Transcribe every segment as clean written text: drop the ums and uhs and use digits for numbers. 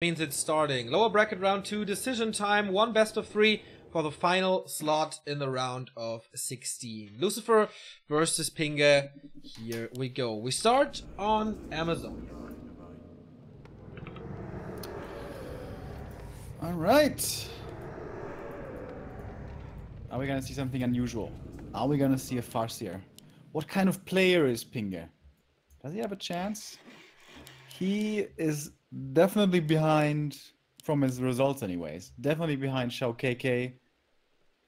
Means it's starting. Lower bracket round 2, decision time, 1 best of 3 for the final slot in the round of 16. Lucifer versus Pingge. Here we go. We start on Amazon. Alright. Are we gonna see something unusual? Are we gonna see a Farseer? What kind of player is Pingge? Does he have a chance? He is definitely behind, from his results anyways, definitely behind Shao KK.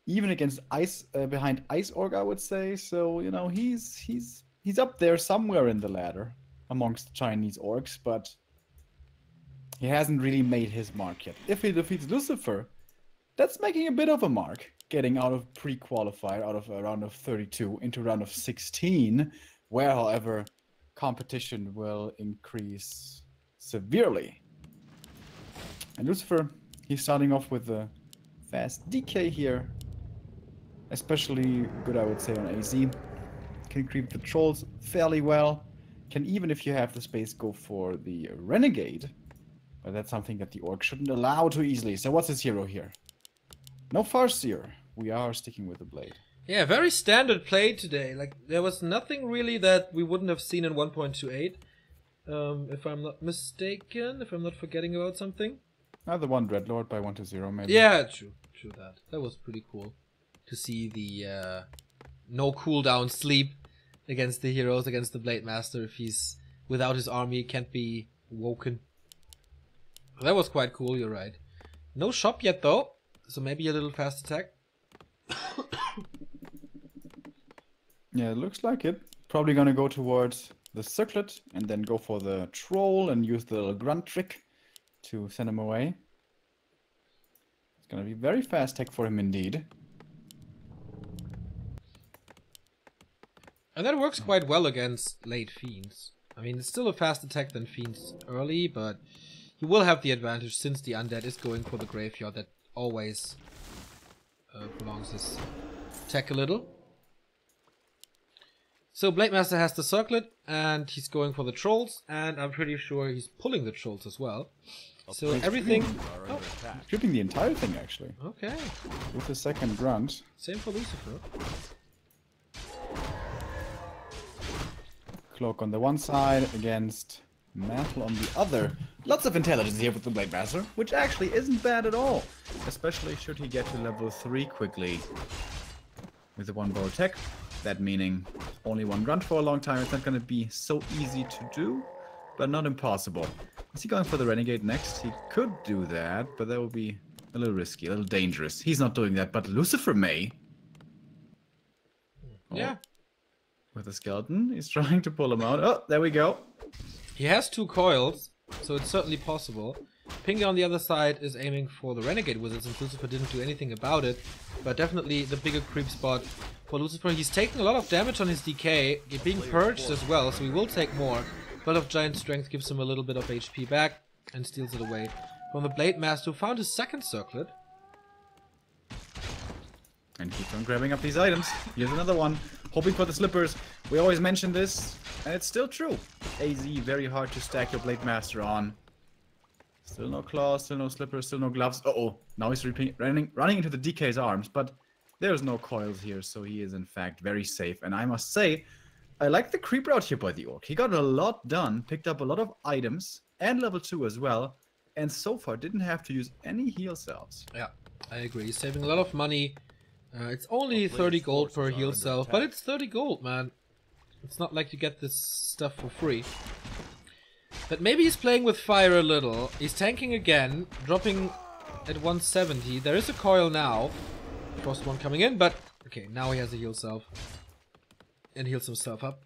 Even against Ice, behind Ice Org, I would say. So, you know, he's up there somewhere in the ladder amongst the Chinese orcs, but he hasn't really made his mark yet. If he defeats Lucifer, that's making a bit of a mark. Getting out of pre-qualifier, out of a round of 32 into round of 16, where, however, competition will increase severely. And Lucifer, he's starting off with a fast DK here. Especially good, I would say, on AZ. Can creep the trolls fairly well. Can, even if you have the space, go for the Renegade. But that's something that the Orc shouldn't allow too easily. So what's his hero here? No Farseer. We are sticking with the Blade. Yeah, very standard play today. Like, there was nothing really that we wouldn't have seen in 1.28. If I'm not mistaken, if I'm not forgetting about something. Another one Dreadlord by 1-0 maybe. Yeah, true that. That was pretty cool to see the no cooldown sleep against the heroes, against the Blade Master. If he's without his army, can't be woken. That was quite cool, you're right. No shop yet though, so maybe a little fast attack. Yeah, it looks like it. Probably gonna go towards the circlet and then go for the troll and use the little grunt trick to send him away. It's gonna be very fast tech for him indeed. And that works quite well against late Fiends. I mean, it's still a fast attack than Fiends early, but he will have the advantage since the Undead is going for the Graveyard. That always prolongs his attack a little. So Blade Master has the circlet, and he's going for the trolls, and I'm pretty sure he's pulling the trolls as well. So everything... Oh. Stripping the entire thing, actually. Okay. With the second grunt. Same for Lucifer. Cloak on the one side against Mantle on the other. Lots of intelligence here with the Blade Master, which actually isn't bad at all. Especially should he get to level 3 quickly. With the one bow attack. That meaning only one grunt for a long time. It's not going to be so easy to do, but not impossible. Is he going for the Renegade next? He could do that, but that would be a little risky, a little dangerous. He's not doing that, but Lucifer may. Yeah. Oh. With the skeleton, he's trying to pull him out. Oh, there we go. He has 2 coils, so it's certainly possible. Pingge on the other side is aiming for the Renegade Wizards, and Lucifer didn't do anything about it. But definitely the bigger creep spot for Lucifer. He's taking a lot of damage on his DK, being purged as well, so he will take more. But of Giant Strength gives him a little bit of HP back and steals it away from the Blade Master, who found his second circlet. And keeps on grabbing up these items. Here's another one. Hoping for the slippers. We always mention this, and it's still true. AZ, very hard to stack your Blade Master on. Still no claws, still no slippers, still no gloves. Uh-oh. Now he's running into the DK's arms, but there's no coils here, so he is in fact very safe. And I must say, I like the creep route here by the Orc. He got a lot done, picked up a lot of items, and level 2 as well, and so far didn't have to use any heal cells. Yeah, I agree. He's saving a lot of money. It's only 30 gold per heal cell, but it's 30 gold, man. It's not like you get this stuff for free. But maybe he's playing with fire a little. He's tanking again, dropping at 170. There is a coil now. Frost one coming in, but okay, now he has a heal self. And heals himself up.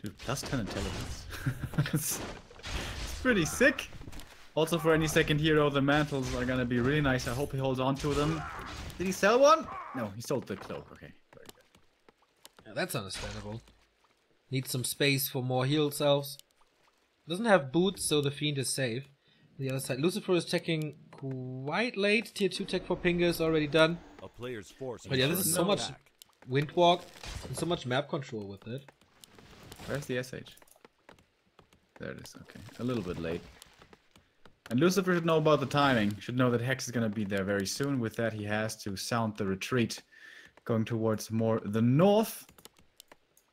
Dude, plus 10 intelligence. It's pretty sick. Also for any second hero, the mantles are gonna be really nice. I hope he holds on to them. Did he sell one? No, he sold the cloak. Okay, very good. Yeah, that's understandable. Needs some space for more heal selves. Doesn't have boots, so the Fiend is safe. On the other side, Lucifer is checking quite late. Tier 2 tech for Pingge is already done. A player's force. But yeah, this is so much wind walk and so much map control with it. Where's the SH? There it is, okay. A little bit late. And Lucifer should know about the timing. Should know that Hex is going to be there very soon. With that, he has to sound the retreat. Going towards more the north.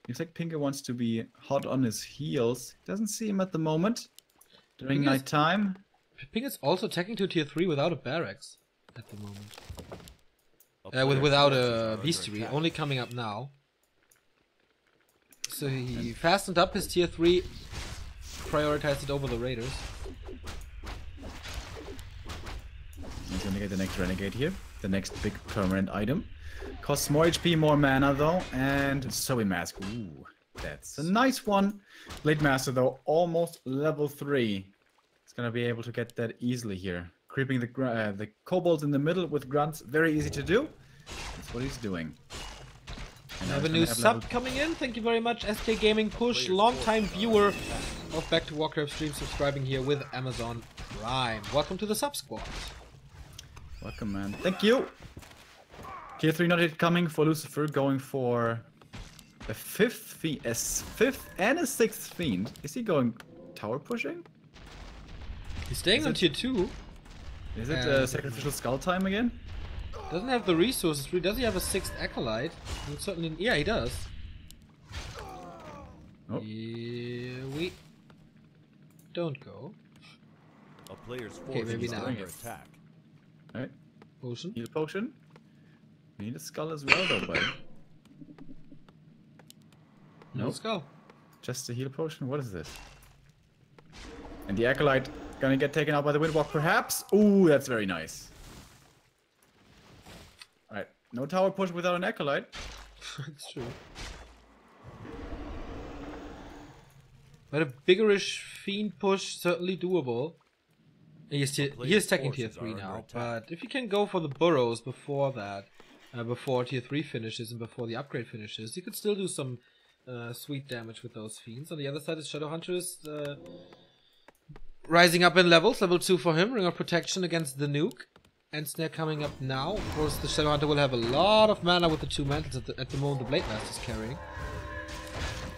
Looks like Pingge wants to be hot on his heels. Doesn't see him at the moment. During night time. Pinge's also attacking to tier 3 without a barracks at the moment. Without a bestiary, only coming up now. So he fastened up his tier 3, prioritized it over the raiders. He's gonna get the next renegade here. The next big permanent item. Costs more HP, more mana though, and Zoe Mask. Ooh, that's a nice one. Blade Master though, almost level 3. It's gonna be able to get that easily here. Creeping the kobolds in the middle with grunts, very easy to do. That's what he's doing. And I have a new sub coming in. Thank you very much, SK Gaming Push, long-time viewer of Back to Warcraft stream, subscribing here with Amazon Prime. Welcome to the sub squad. Welcome, man. Thank you. Tier 3 not yet coming for Lucifer, going for a fifth and a 6th fiend. Is he going tower pushing? He's staying on tier 2. Is it sacrificial skull time again? Doesn't have the resources. Does he have a 6th acolyte? He would certainly. Yeah, he does. Oh. Here we don't go. A player's force Okay, maybe is now. under attack. Alright. Potion. Heal potion. We need a skull as well though, buddy. No Nope. skull. Just a heal potion? What is this? And the acolyte gonna get taken out by the windwalk perhaps? Ooh, that's very nice. Alright, no tower push without an acolyte. That's true. But a biggerish fiend push, certainly doable. He is taking tier 3 now, but if you can go for the burrows before that, before tier 3 finishes and before the upgrade finishes, you could still do some sweet damage with those fiends. On the other side is Shadowhunters rising up in levels, level 2 for him, Ring of Protection against the nuke. End Snare coming up now. Of course, the Shadowhunter will have a lot of mana with the 2 mantles at the moment the Blade Master is carrying.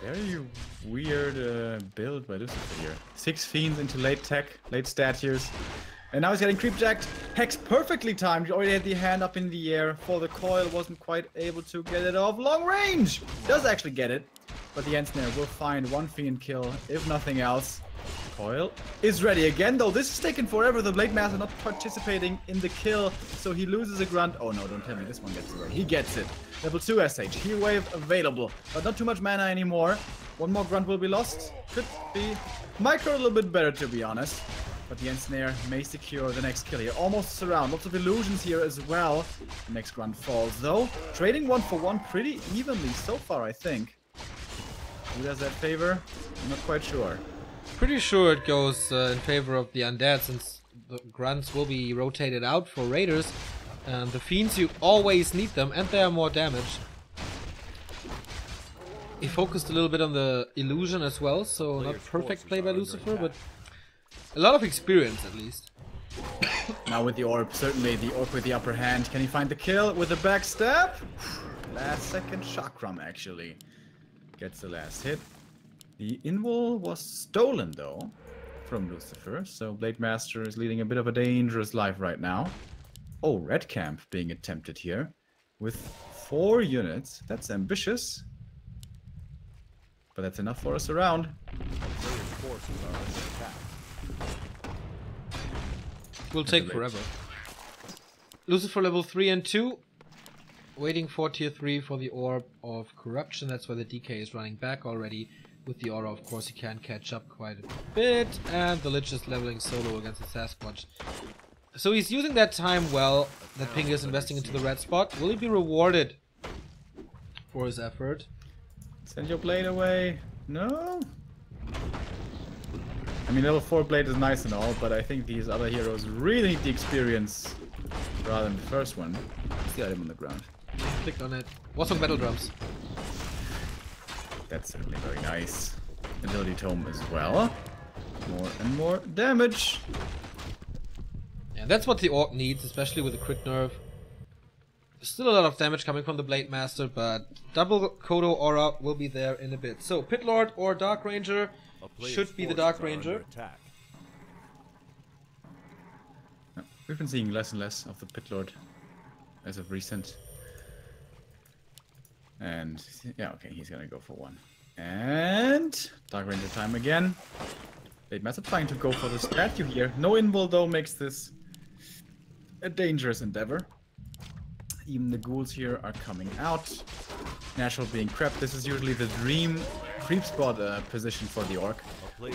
Very weird build by Lucifer here. 6 fiends into late tech, late stat tiers. And now he's getting creep jacked. Hex perfectly timed. He already had the hand up in the air for the coil. Wasn't quite able to get it off long range. Does actually get it. But the End Snare will find one fiend kill, if nothing else. Coil is ready again, though this is taking forever. The Blade Master not participating in the kill, so he loses a grunt. Oh no, don't tell me this one gets away. He gets it. Level 2 SH, Heal Wave available, but not too much mana anymore. One more grunt will be lost. Could be micro a little bit better, to be honest. But the End Snare may secure the next kill here. Almost surround. Lots of illusions here as well. The next grunt falls, though. Trading 1 for 1 pretty evenly so far, I think. Who does that favor? I'm not quite sure. Pretty sure it goes in favor of the undead, since the grunts will be rotated out for raiders. And the fiends, you always need them, and they are more damage. He focused a little bit on the illusion as well, so not perfect play by Lucifer, but a lot of experience at least. Now with the orb, certainly the orb with the upper hand. Can he find the kill with the backstab? Last second chakram actually gets the last hit. The invul was stolen though from Lucifer, so Blade Master is leading a bit of a dangerous life right now. Oh, red camp being attempted here with 4 units. That's ambitious, but that's enough for us around. Will take forever. Lucifer level 3 and 2. Waiting for tier 3 for the Orb of Corruption. That's why the DK is running back already. With the Aura, of course, he can catch up quite a bit. And the Lich is leveling solo against the Sasquatch. So he's using that time well, that Pingge is investing into the red spot. Will he be rewarded for his effort? Send your blade away. No? I mean, level 4 blade is nice and all, but I think these other heroes really need the experience rather than the first one. What's the item on the ground? Clicked on it. What's on battle drums? That's certainly very nice. Ability tome as well. More and more damage. Yeah, that's what the Orc needs, especially with the crit nerve. Still a lot of damage coming from the Blade Master, but double Kodo Aura will be there in a bit. So, Pit Lord or Dark Ranger should be the Dark Ranger. We've been seeing less and less of the Pit Lord as of recent. And yeah, okay, he's gonna go for one. And Dark Ranger time again. Blade Master trying to go for the statue here. No invul though makes this a dangerous endeavor. Even the ghouls here are coming out. Natural being crept. This is usually the dream creep spot position for the orc.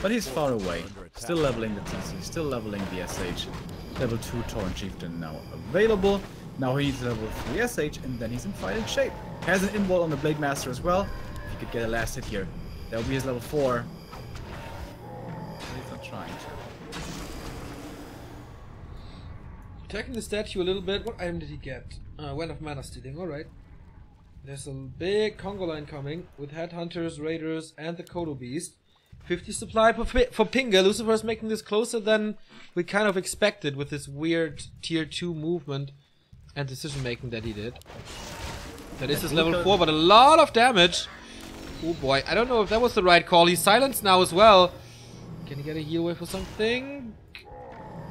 But he's far away. Still leveling the TC, still leveling the SH. Level 2 Torrent Chieftain now available. Now he needs level 3 SH and then he's in fighting shape. Has an invul on the Blade Master as well. If he could get a last hit here, that would be his level 4. But he's not trying to. Attacking the statue a little bit. What item did he get? Well of mana stealing, alright. There's a big Congo line coming with Headhunters, Raiders, and the Kodo Beast. 50 supply for Pingge. Lucifer is making this closer than we kind of expected with this weird tier 2 movement and decision making that he did. That is his level 4, but a lot of damage. Oh boy, I don't know if that was the right call. He's silenced now as well. Can he get a heal wave for something?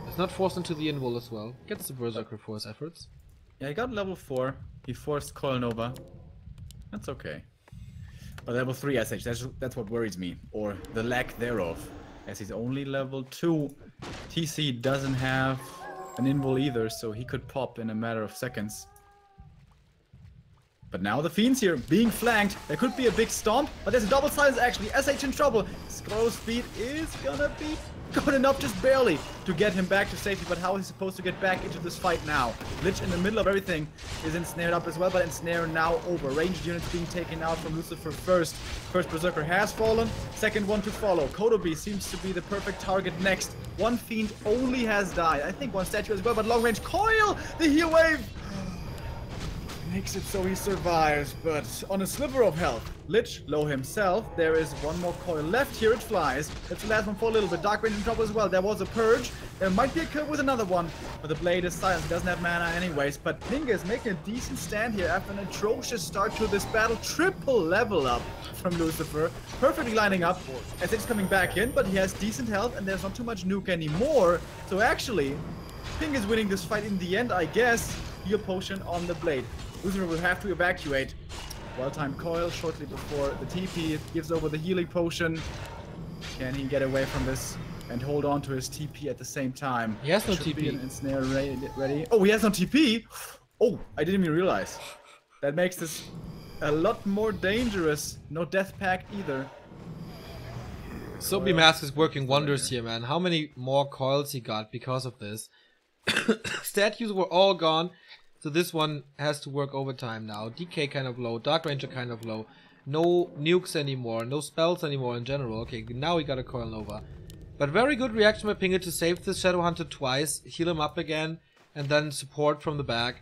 He's not forced into the invul as well. Gets the Berserker for his efforts. Yeah, he got level 4. He forced Coil Nova. That's okay. But level 3 SH, that's what worries me. Or the lack thereof. As he's only level 2. TC doesn't have an invul either, so he could pop in a matter of seconds. But now the Fiends here, being flanked. There could be a big stomp, but there's a double silence actually. SH in trouble. Scroll speed is gonna be good enough, just barely, to get him back to safety. But how is he supposed to get back into this fight now? Lich in the middle of everything is ensnared up as well, but ensnare now over. Ranged units being taken out from Lucifer first. First Berserker has fallen, second one to follow. Kodobi seems to be the perfect target next. One Fiend only has died. I think one statue as well, but long range coil! The heal wave! Makes it so he survives, but on a sliver of health. Lich, low himself. There is one more coil left. Here it flies. That's the last one for a little bit. Dark Range in trouble as well. There was a purge. There might be a kill with another one. But the blade is silenced. He doesn't have mana anyways. But Pingge is making a decent stand here after an atrocious start to this battle. Triple level up from Lucifer. Perfectly lining up. As it's coming back in, but he has decent health and there's not too much nuke anymore. So actually, Pingge is winning this fight in the end, I guess. Heal potion on the blade. Lucifer will have to evacuate. Well-timed coil shortly before the TP. Gives over the healing potion. Can he get away from this and hold on to his TP at the same time? He has no Should TP. Be an ensnare ready. Oh, he has no TP? Oh, I didn't even realize. That makes this a lot more dangerous. No death pact either. Soapy Mask is working wonders here, man. How many more coils he got because of this? Statues were all gone. So this one has to work overtime now. DK kind of low, Dark Ranger kind of low. No nukes anymore, no spells anymore in general. Okay, now we got a Coil Nova. But very good reaction by Pingge to save the Shadow Hunter twice, heal him up again, and then support from the back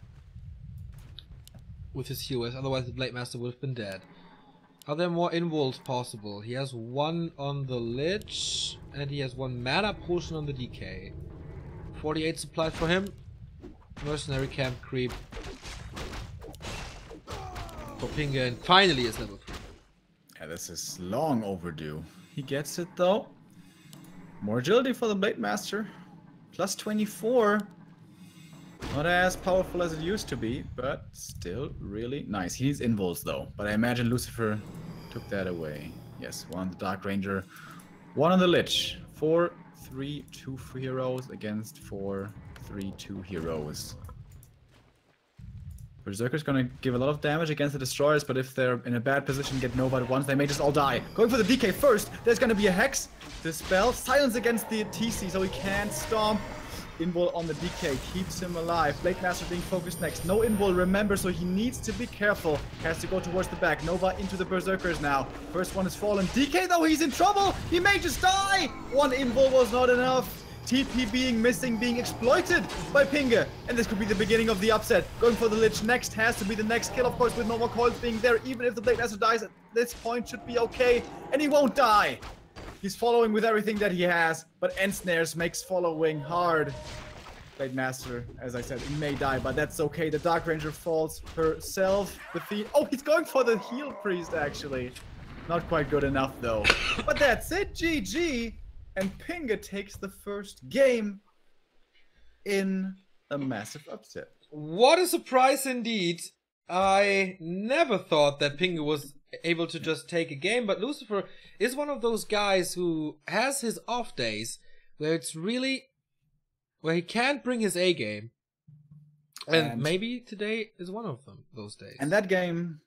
with his healers. Otherwise the Blade Master would have been dead. Are there more invuls possible? He has one on the Lich, and he has one mana potion on the DK. 48 supplies for him. Mercenary camp creep for Pingge, and finally is level 3. Yeah, this is long overdue. He gets it though. More agility for the Blade Master. Plus 24. Not as powerful as it used to be, but still really nice. He needs invuls though, but I imagine Lucifer took that away. Yes, one on the Dark Ranger, one on the Lich. 4-3-2 heroes against 4-3-2 heroes. Berserker's gonna give a lot of damage against the destroyers, but if they're in a bad position, get Nova at once, they may just all die. Going for the DK first, there's gonna be a Hex. The spell, silence against the TC, so he can't stomp. Invul on the DK keeps him alive. Blade Master being focused next. No invul, remember, so he needs to be careful. Has to go towards the back. Nova into the Berserkers now. First one is fallen. DK though, he's in trouble. He may just die. One invul was not enough. TP being missing, being exploited by Pingge. And this could be the beginning of the upset. Going for the Lich next has to be the next kill, of course, with no more coils being there. Even if the Blade Master dies at this point, should be okay. And he won't die. He's following with everything that he has, but Ensnares makes following hard. Blade Master, as I said, he may die, but that's okay. The Dark Ranger falls herself. The Fiend. Oh, he's going for the Heal Priest, actually. Not quite good enough, though. But that's it, GG. And Pingge takes the first game in a massive upset. What a surprise indeed. I never thought that Pingge was able to just take a game, but Lucifer is one of those guys who has his off days where it's really where he can't bring his A game. And maybe today is one of those days. And that game,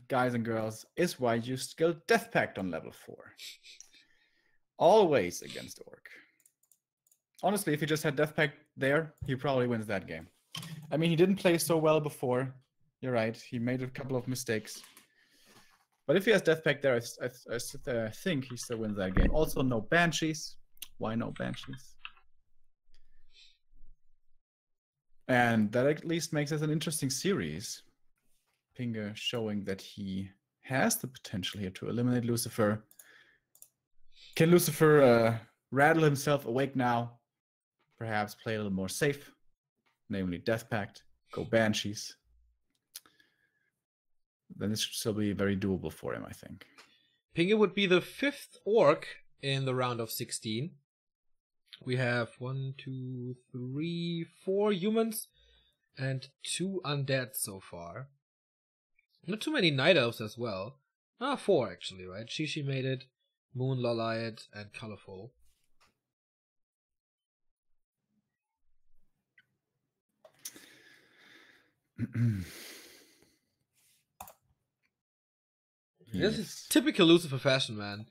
guys and girls, is why you skill Death Pact on level 4. Always against Orc. Honestly, if he just had Death Pact there, he probably wins that game. I mean, he didn't play so well before. You're right. He made a couple of mistakes. But if he has Death Pact there, I think he still wins that game. Also, no Banshees. Why no Banshees? And that at least makes it an interesting series. Pingge showing that he has the potential here to eliminate Lucifer. Can Lucifer rattle himself awake now? Perhaps play a little more safe, namely Death Pact, go Banshees. Then this should still be very doable for him, I think. Pingge would be the 5th Orc in the round of 16. We have 1, 2, 3, 4 humans and 2 undead so far. Not too many Night Elves as well. 4 actually, right? Shishi made it, Moon, Lolliot, and Colorful. This is typical Lucifer fashion, man.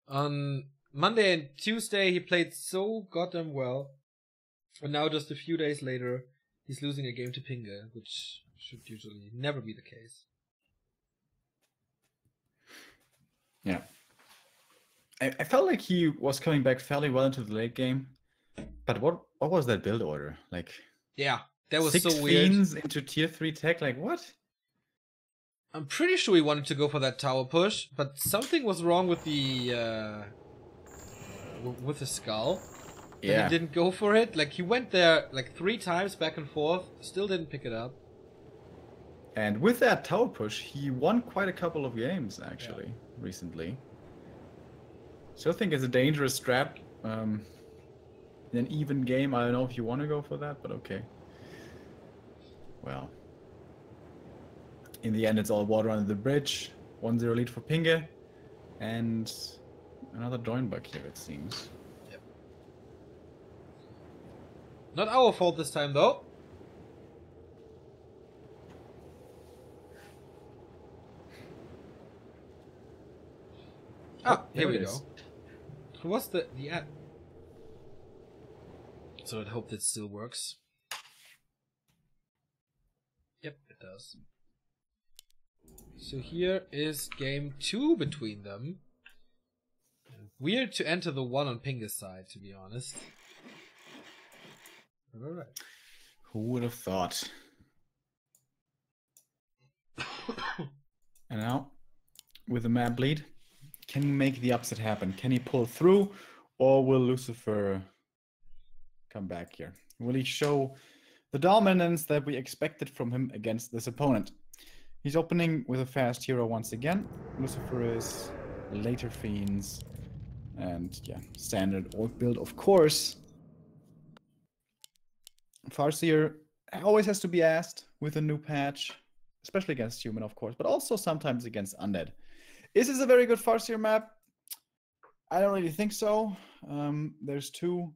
On Monday and Tuesday, he played so goddamn well. And now, just a few days later, he's losing a game to Pingge, which should usually never be the case. Yeah. I felt like he was coming back fairly well into the late game. But what was that build order? Like, yeah, that was 6 so weird. Fiends into tier 3 tech? Like, what? I'm pretty sure he wanted to go for that tower push, but something was wrong with the skull. Yeah. And he didn't go for it. Like, he went there like 3 times back and forth, still didn't pick it up. And with that tower push, he won quite a couple of games, actually, recently. So I think it's a dangerous strat. In an even game, I don't know if you want to go for that, but okay. Well. In the end, it's all water under the bridge. 1-0 lead for Pingge. And another join bug here, it seems. Yep. Not our fault this time, though. Here we go. What's the ad? So I hope that still works. Yep, it does. So here is game 2 between them. Weird to enter the 1 on Pinge's side, to be honest. Alright. Who would have thought? And now, with the map bleed, can he make the upset happen? Can he pull through? Or will Lucifer come back here? Will he show the dominance that we expected from him against this opponent? He's opening with a fast hero once again. Lucifer is later Fiends. And yeah, standard Orc build, of course. Farseer always has to be asked with a new patch. Especially against human, of course. But also sometimes against undead. Is this a very good Farseer map? I don't really think so. There's 2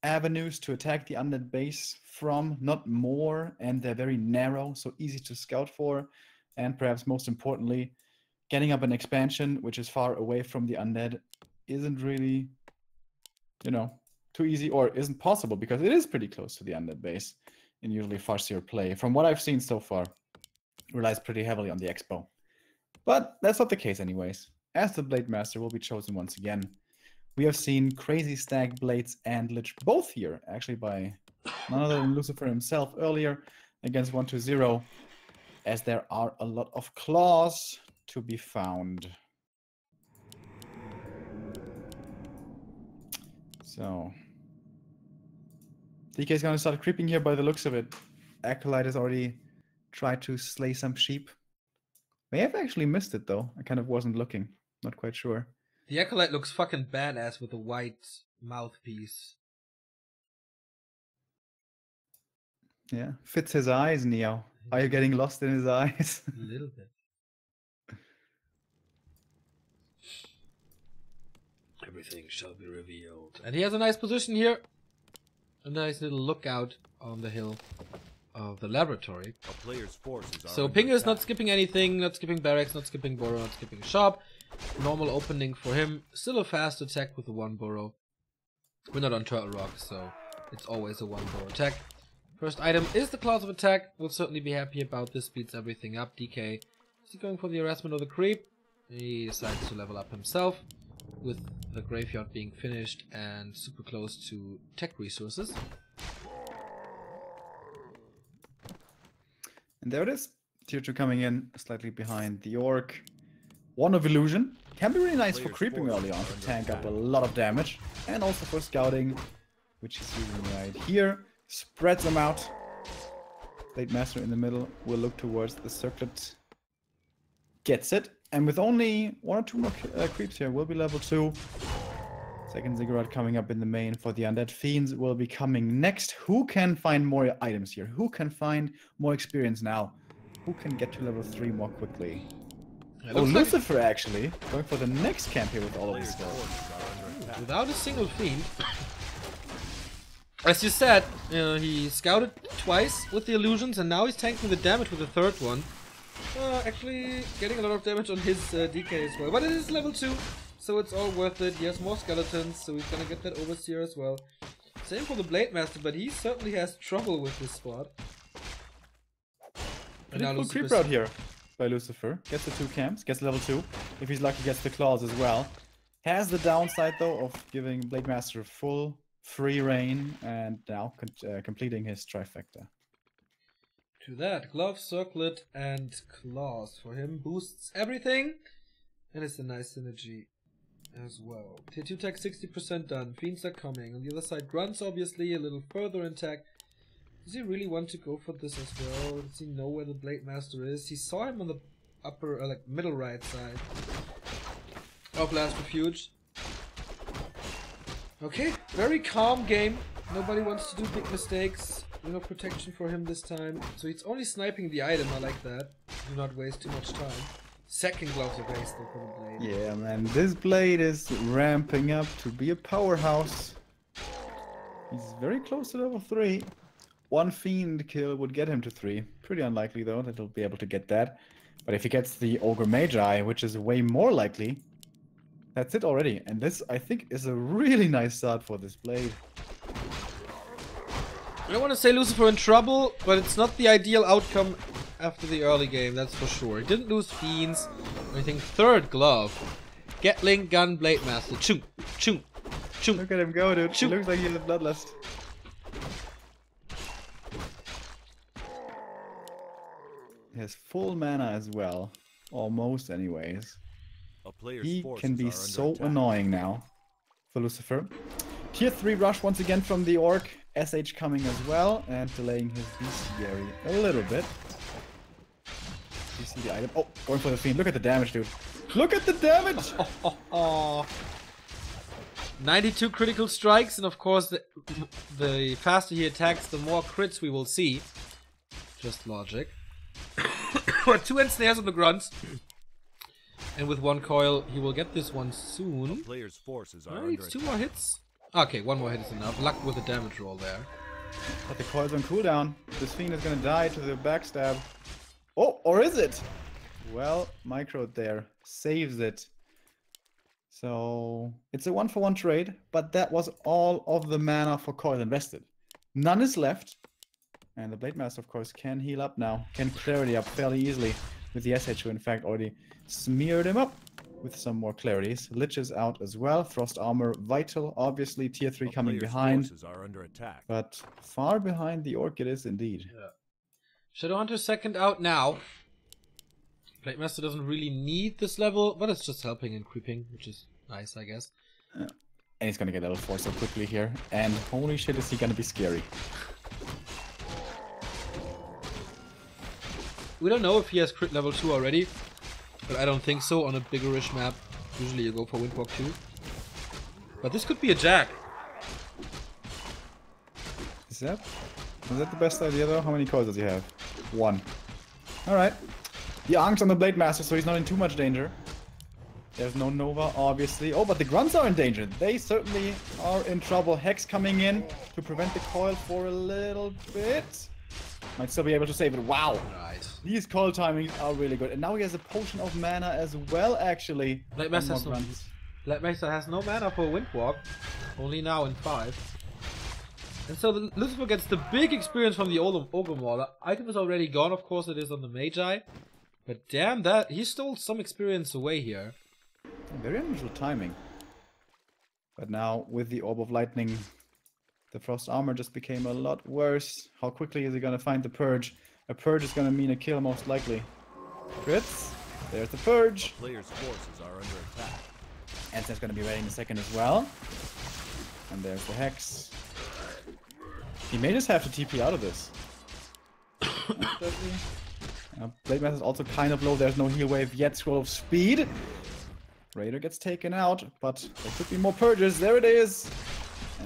avenues to attack the undead base from, not more, and they're very narrow, so easy to scout for, and perhaps most importantly, getting up an expansion which is far away from the undead isn't really, you know, too easy, or isn't possible, because it is pretty close to the undead base in usually Farseer play. From what I've seen so far, relies pretty heavily on the expo. But that's not the case anyways, as the Blade Master will be chosen once again. We have seen crazy stack blades and lich both here, actually by none other than Lucifer himself earlier against 1-0, as there are a lot of claws to be found. So, DK is going to start creeping here by the looks of it. Acolyte has already tried to slay some sheep. May have actually missed it though. I kind of wasn't looking. Not quite sure. The Acolyte looks fucking badass with a white mouthpiece. Yeah, fits his eyes, Neo. Are you getting lost in his eyes? A little bit. Everything shall be revealed. And he has a nice position here. A nice little lookout on the hill of the laboratory. A player's forces are So under Pingge is attack. not skipping anything, not skipping barracks, not skipping burrow, not skipping shop. Normal opening for him. Still a fast attack with the 1 burrow. We're not on Turtle Rock, so it's always a 1 burrow attack. First item is the claws of attack. We'll certainly be happy about this. Speeds everything up. DK. Is he going for the harassment or the creep? He decides to level up himself, with the graveyard being finished and super close to tech resources. And there it is. Tier 2 coming in, slightly behind the orc. 1 of illusion. Can be really nice for Player's creeping forces early on are to under tank up a attack. lot of damage. And also for scouting, which he's using right here. Spreads them out. Blade Master in the middle will look towards the circlet. Gets it. And with only 1 or 2 more creeps here, will be level 2. Second Ziggurat coming up in the main for the Undead Fiends will be coming next. Who can find more items here? Who can find more experience now? Who can get to level 3 more quickly? It Oh, looks like Lucifer actually going for the next camp here with all of Player's his stuff. forces are under attack. without a single fiend. As you said, he scouted twice with the illusions, and now he's tanking the damage with the 3rd one. Actually, getting a lot of damage on his DK as well. But it is level 2, so it's all worth it. He has more skeletons, so he's gonna get that Overseer as well. Same for the Blade Master, but he certainly has trouble with this squad. And now Pretty cool creep Lucifer's- route here by Lucifer. Gets the 2 camps, gets level 2. If he's lucky, gets the claws as well. Has the downside though of giving Blade Master full free reign and now completing his trifecta. To that, glove, circlet, and claws for him boosts everything, and it's a nice synergy as well. Tier 2 tech 60% done. Fiends are coming. On the other side, grunts obviously a little further in tech. Does he really want to go for this as well? Does he know where the Blade Master is? He saw him on the upper, like middle right side of Last Refuge. Okay, very calm game. Nobody wants to do big mistakes. No protection for him this time. So he's only sniping the item, I like that. Do not waste too much time. Second gloves of haste though for the blade. Yeah, man, this blade is ramping up to be a powerhouse. He's very close to level 3. 1 fiend kill would get him to 3. Pretty unlikely though that he'll be able to get that. But if he gets the Ogre Magi, which is way more likely, that's it already. And this, I think, is a really nice start for this blade. I don't want to say Lucifer in trouble, but it's not the ideal outcome after the early game, that's for sure. He didn't lose Fiends or anything. 3rd glove. Gatling Gun Blade Master. Choom, choom, choom. Look at him go, dude. He Shoot. looks like he's a bloodlust. He has full mana as well. Almost anyways. A player's He forces can be are under so attack. annoying now for Lucifer. Tier 3 rush once again from the Orc. SH coming as well and delaying his bestiary a little bit. You see the item? Oh, going for the Fiend. Look at the damage, dude. Look at the damage! Oh. 92 critical strikes, and of course, the faster he attacks, the more crits we will see. Just logic. 2 ensnares on the grunts. And with 1 coil, he will get this one soon. Player's forces are Oh, under needs 2 attack. more hits. Okay, 1 more hit is enough. Luck with the damage roll there. But the coil's on cooldown. This Fiend is gonna die to the backstab. Oh, or is it? Well, Micro there saves it. So it's a 1-for-1 trade, but that was all of the mana for coil invested. None is left. And the Blade Master, of course, can heal up now. Can clarity up fairly easily with the SH, who in fact already smeared him up with some more clarities. Lich is out as well. Frost Armor vital. Obviously, tier 3 A coming player's behind. forces are under attack. But far behind the Orc it is indeed. Shadowhunter second out now. Blade Master doesn't really need this level, but it's just helping and creeping, which is nice, I guess. And he's gonna get level 4 so quickly here. And holy shit, is he gonna be scary. We don't know if he has crit level 2 already, but I don't think so on a biggerish map. Usually you go for Windwalk 2. But this could be a Jack. Is that? Is that the best idea though? How many coils does he have? 1. Alright. The Ank's on the Blade Master, so he's not in too much danger. There's no Nova, obviously. Oh, but the Grunts are in danger. They certainly are in trouble. Hex coming in to prevent the coil for a little bit. Might still be able to save it. Wow. Right. These coil timings are really good. And now he has a potion of mana as well, actually. Blade Master has no mana for a Windwalk. Only now in 5. And so Lucifer gets the big experience from the Ogre Mauler. Item is already gone, of course it is on the Magi. But damn that, he stole some experience away here. Very unusual timing. But now, with the Orb of Lightning, the Frost Armor just became a lot worse. How quickly is he gonna find the Purge? A Purge is gonna mean a kill, most likely. Crits. There's the Purge. Players' forces are under attack. Ansel's gonna be ready in a second as well. And there's the Hex. He may just have to TP out of this. Blade Master is also kind of low. There's no heal wave yet. Scroll of Speed. Raider gets taken out, but there could be more purges. There it is.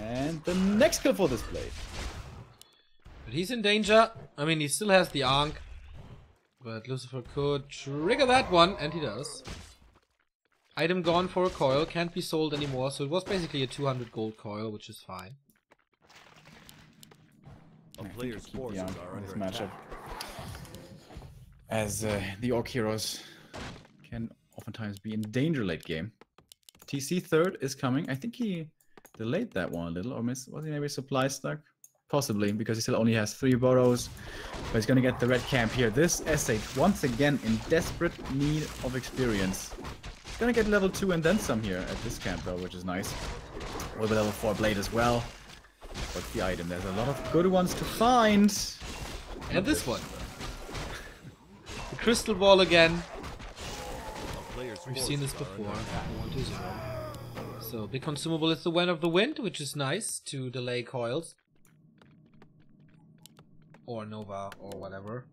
And the next kill for this blade. But he's in danger. I mean, he still has the Ankh. But Lucifer could trigger that one, and he does. Item gone for a coil. Can't be sold anymore, so it was basically a 200 gold coil, which is fine. A player's forces are under matchup. attack. As the Orc heroes can oftentimes be in danger late game. TC third is coming. I think he delayed that one a little, or was he maybe supply stuck? Possibly, because he still only has 3 burrows. But he's gonna get the red camp here. This SH once again in desperate need of experience. He's gonna get level 2 and then some here at this camp though, which is nice. A little bit level 4 blade as well. What's the item? There's a lot of good ones to find. And this one. The crystal ball again. We've seen this before. 1-0. So big consumable is the Wen of the Wind, which is nice to delay coils. Or Nova, or whatever.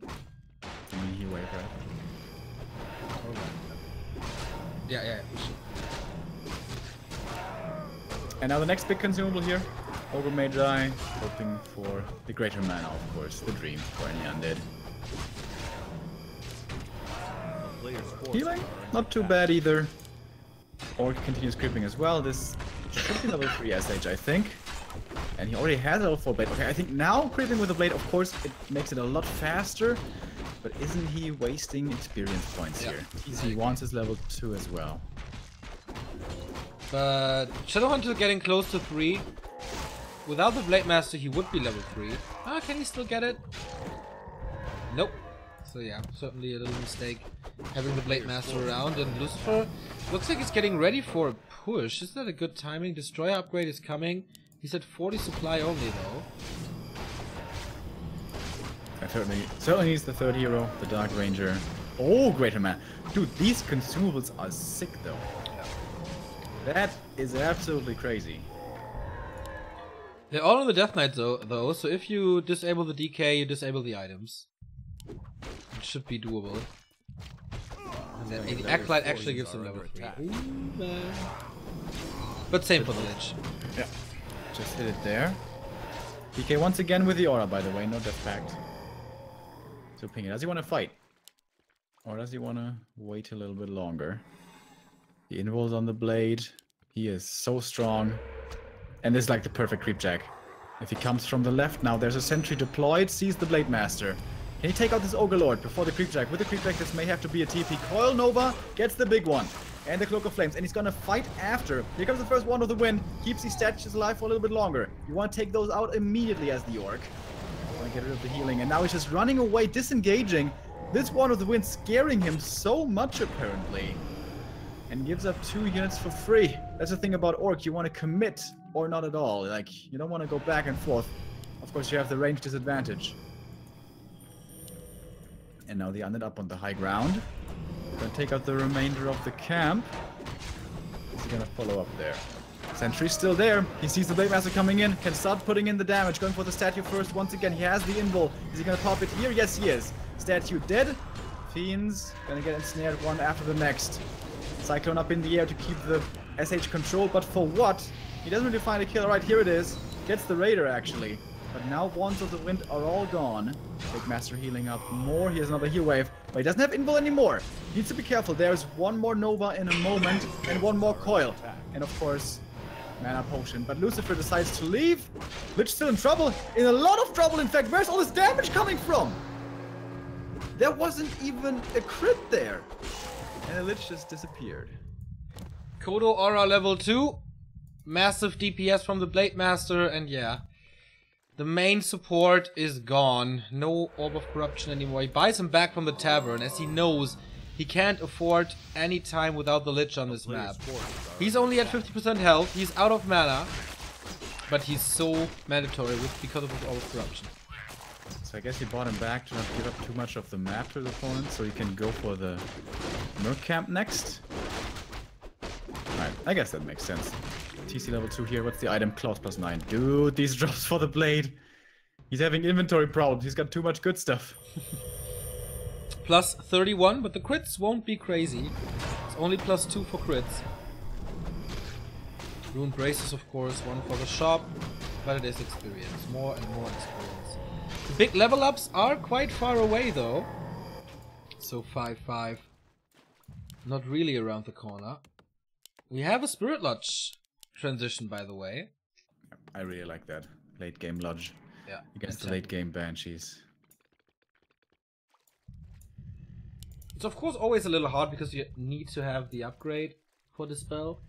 He wave, right? Yeah. And now the next big consumable here. Ogre Magi, hoping for the greater mana, of course, the dream for any undead. Healing, not too bad either. Orc continues creeping as well. This should be level 3 SH, I think. And he already has level 4 blade. Okay, I think now creeping with the blade, of course, it makes it a lot faster. But isn't he wasting experience points here? He wants his level 2 as well. But Shadowhunter getting close to 3. Without the Blade Master, he would be level 3. Ah, can he still get it? Nope. So yeah, certainly a little mistake having the Blade Master around. And Lucifer looks like he's getting ready for a push. Is that a good timing? Destroyer upgrade is coming. He's at 40 supply only though. Certainly needs the third hero, the Dark Ranger. Oh, greater man. Dude, these consumables are sick though. Yeah. That is absolutely crazy. They're all on the Death Knight though, so if you disable the DK, you disable the items. It should be doable. And then the Acolyte actually gives him level 3. But same for the Lich. Yeah. Just hit it there. DK once again with the aura, by the way, no Death Pact. So Pingge, does he want to fight? Or does he want to wait a little bit longer? The invol's on the blade. He is so strong. And this is like the perfect creep jack. If he comes from the left now, there's a sentry deployed, sees the Blade Master. Can he take out this Ogre Lord before the creep jack? With the creep jack, this may have to be a TP. Coil Nova gets the big one. And the Cloak of Flames. And he's gonna fight after. Here comes the first one of the wind. Keeps these statues alive for a little bit longer. You want to take those out immediately as the Orc. Want to get rid of the healing. And now he's just running away, disengaging. This one of the wind scaring him so much, apparently. And gives up 2 units for free. That's the thing about Orc. You want to commit or not at all. Like, you don't want to go back and forth. Of course, you have the range disadvantage. And now the undead up on the high ground. Gonna take out the remainder of the camp. Is he gonna follow up there? Sentry's still there. He sees the Blade Master coming in. Can start putting in the damage. Going for the statue first. Once again, he has the invul. Is he gonna pop it here? Yes, he is. Statue dead. Fiends gonna get ensnared one after the next. Cyclone up in the air to keep the SH control, but for what? He doesn't really find a kill. Right, here it is. Gets the Raider, actually. But now Wands of the Wind are all gone. Big Master healing up more. He has another heal wave. But he doesn't have Invul anymore. Needs to be careful. There's one more Nova in a moment. And one more Coil. And of course, Mana Potion. But Lucifer decides to leave. Lich still in trouble. In a lot of trouble, in fact. Where's all this damage coming from? There wasn't even a crit there. And the Lich just disappeared. Kodo Aura level 2. Massive DPS from the Blade Master. And yeah. The main support is gone. No Orb of Corruption anymore. He buys him back from the tavern as he knows he can't afford any time without the Lich on this map. He's only at 50% health. He's out of mana. But he's so mandatory because of his Orb of Corruption. So I guess he bought him back to not give up too much of the map to the opponent so he can go for the Merc Camp next. Alright, I guess that makes sense. TC level 2 here. What's the item? Claws +9. Dude, these drops for the blade. He's having inventory problems. He's got too much good stuff. Plus 31, but the crits won't be crazy. It's only +2 for crits. Rune Braces, of course, one for the shop. But it is experience. More and more experience. The big level ups are quite far away, though. So 5-5. Not really around the corner. We have a Spirit Lodge transition, by the way. I really like that. Late game Lodge. Yeah. Against the late game Banshees. It's of course always a little hard because you need to have the upgrade for the spell.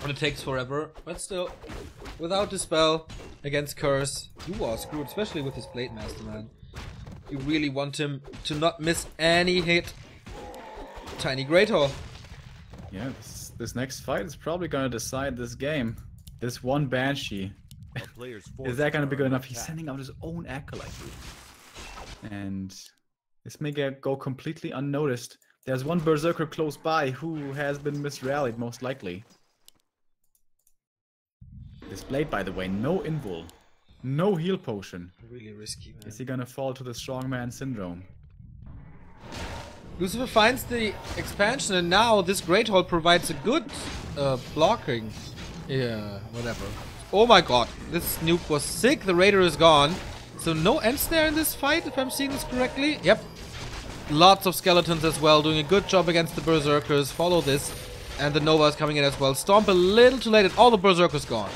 And it takes forever. But still, without the spell against Curse, you are screwed, especially with his Blade Master, man. You really want him to not miss any hit. Tiny Great Hall. Yeah, this next fight is probably gonna decide this game. This one Banshee. Is that gonna be good enough? He's sending out his own Acolyte. And this may go completely unnoticed. There's one Berserker close by who has been misrallied, most likely. This blade, by the way, no invul. No heal potion. Really risky, man. Is he gonna fall to the strongman syndrome? Lucifer finds the expansion, and now this Great Hall provides a good blocking. Yeah, whatever. Oh my god, this nuke was sick. The Raider is gone. So no ends there in this fight, if I'm seeing this correctly. Yep. Lots of skeletons as well, doing a good job against the Berserkers. Follow this. And the Nova is coming in as well. Stomp a little too late, and all the Berserkers gone.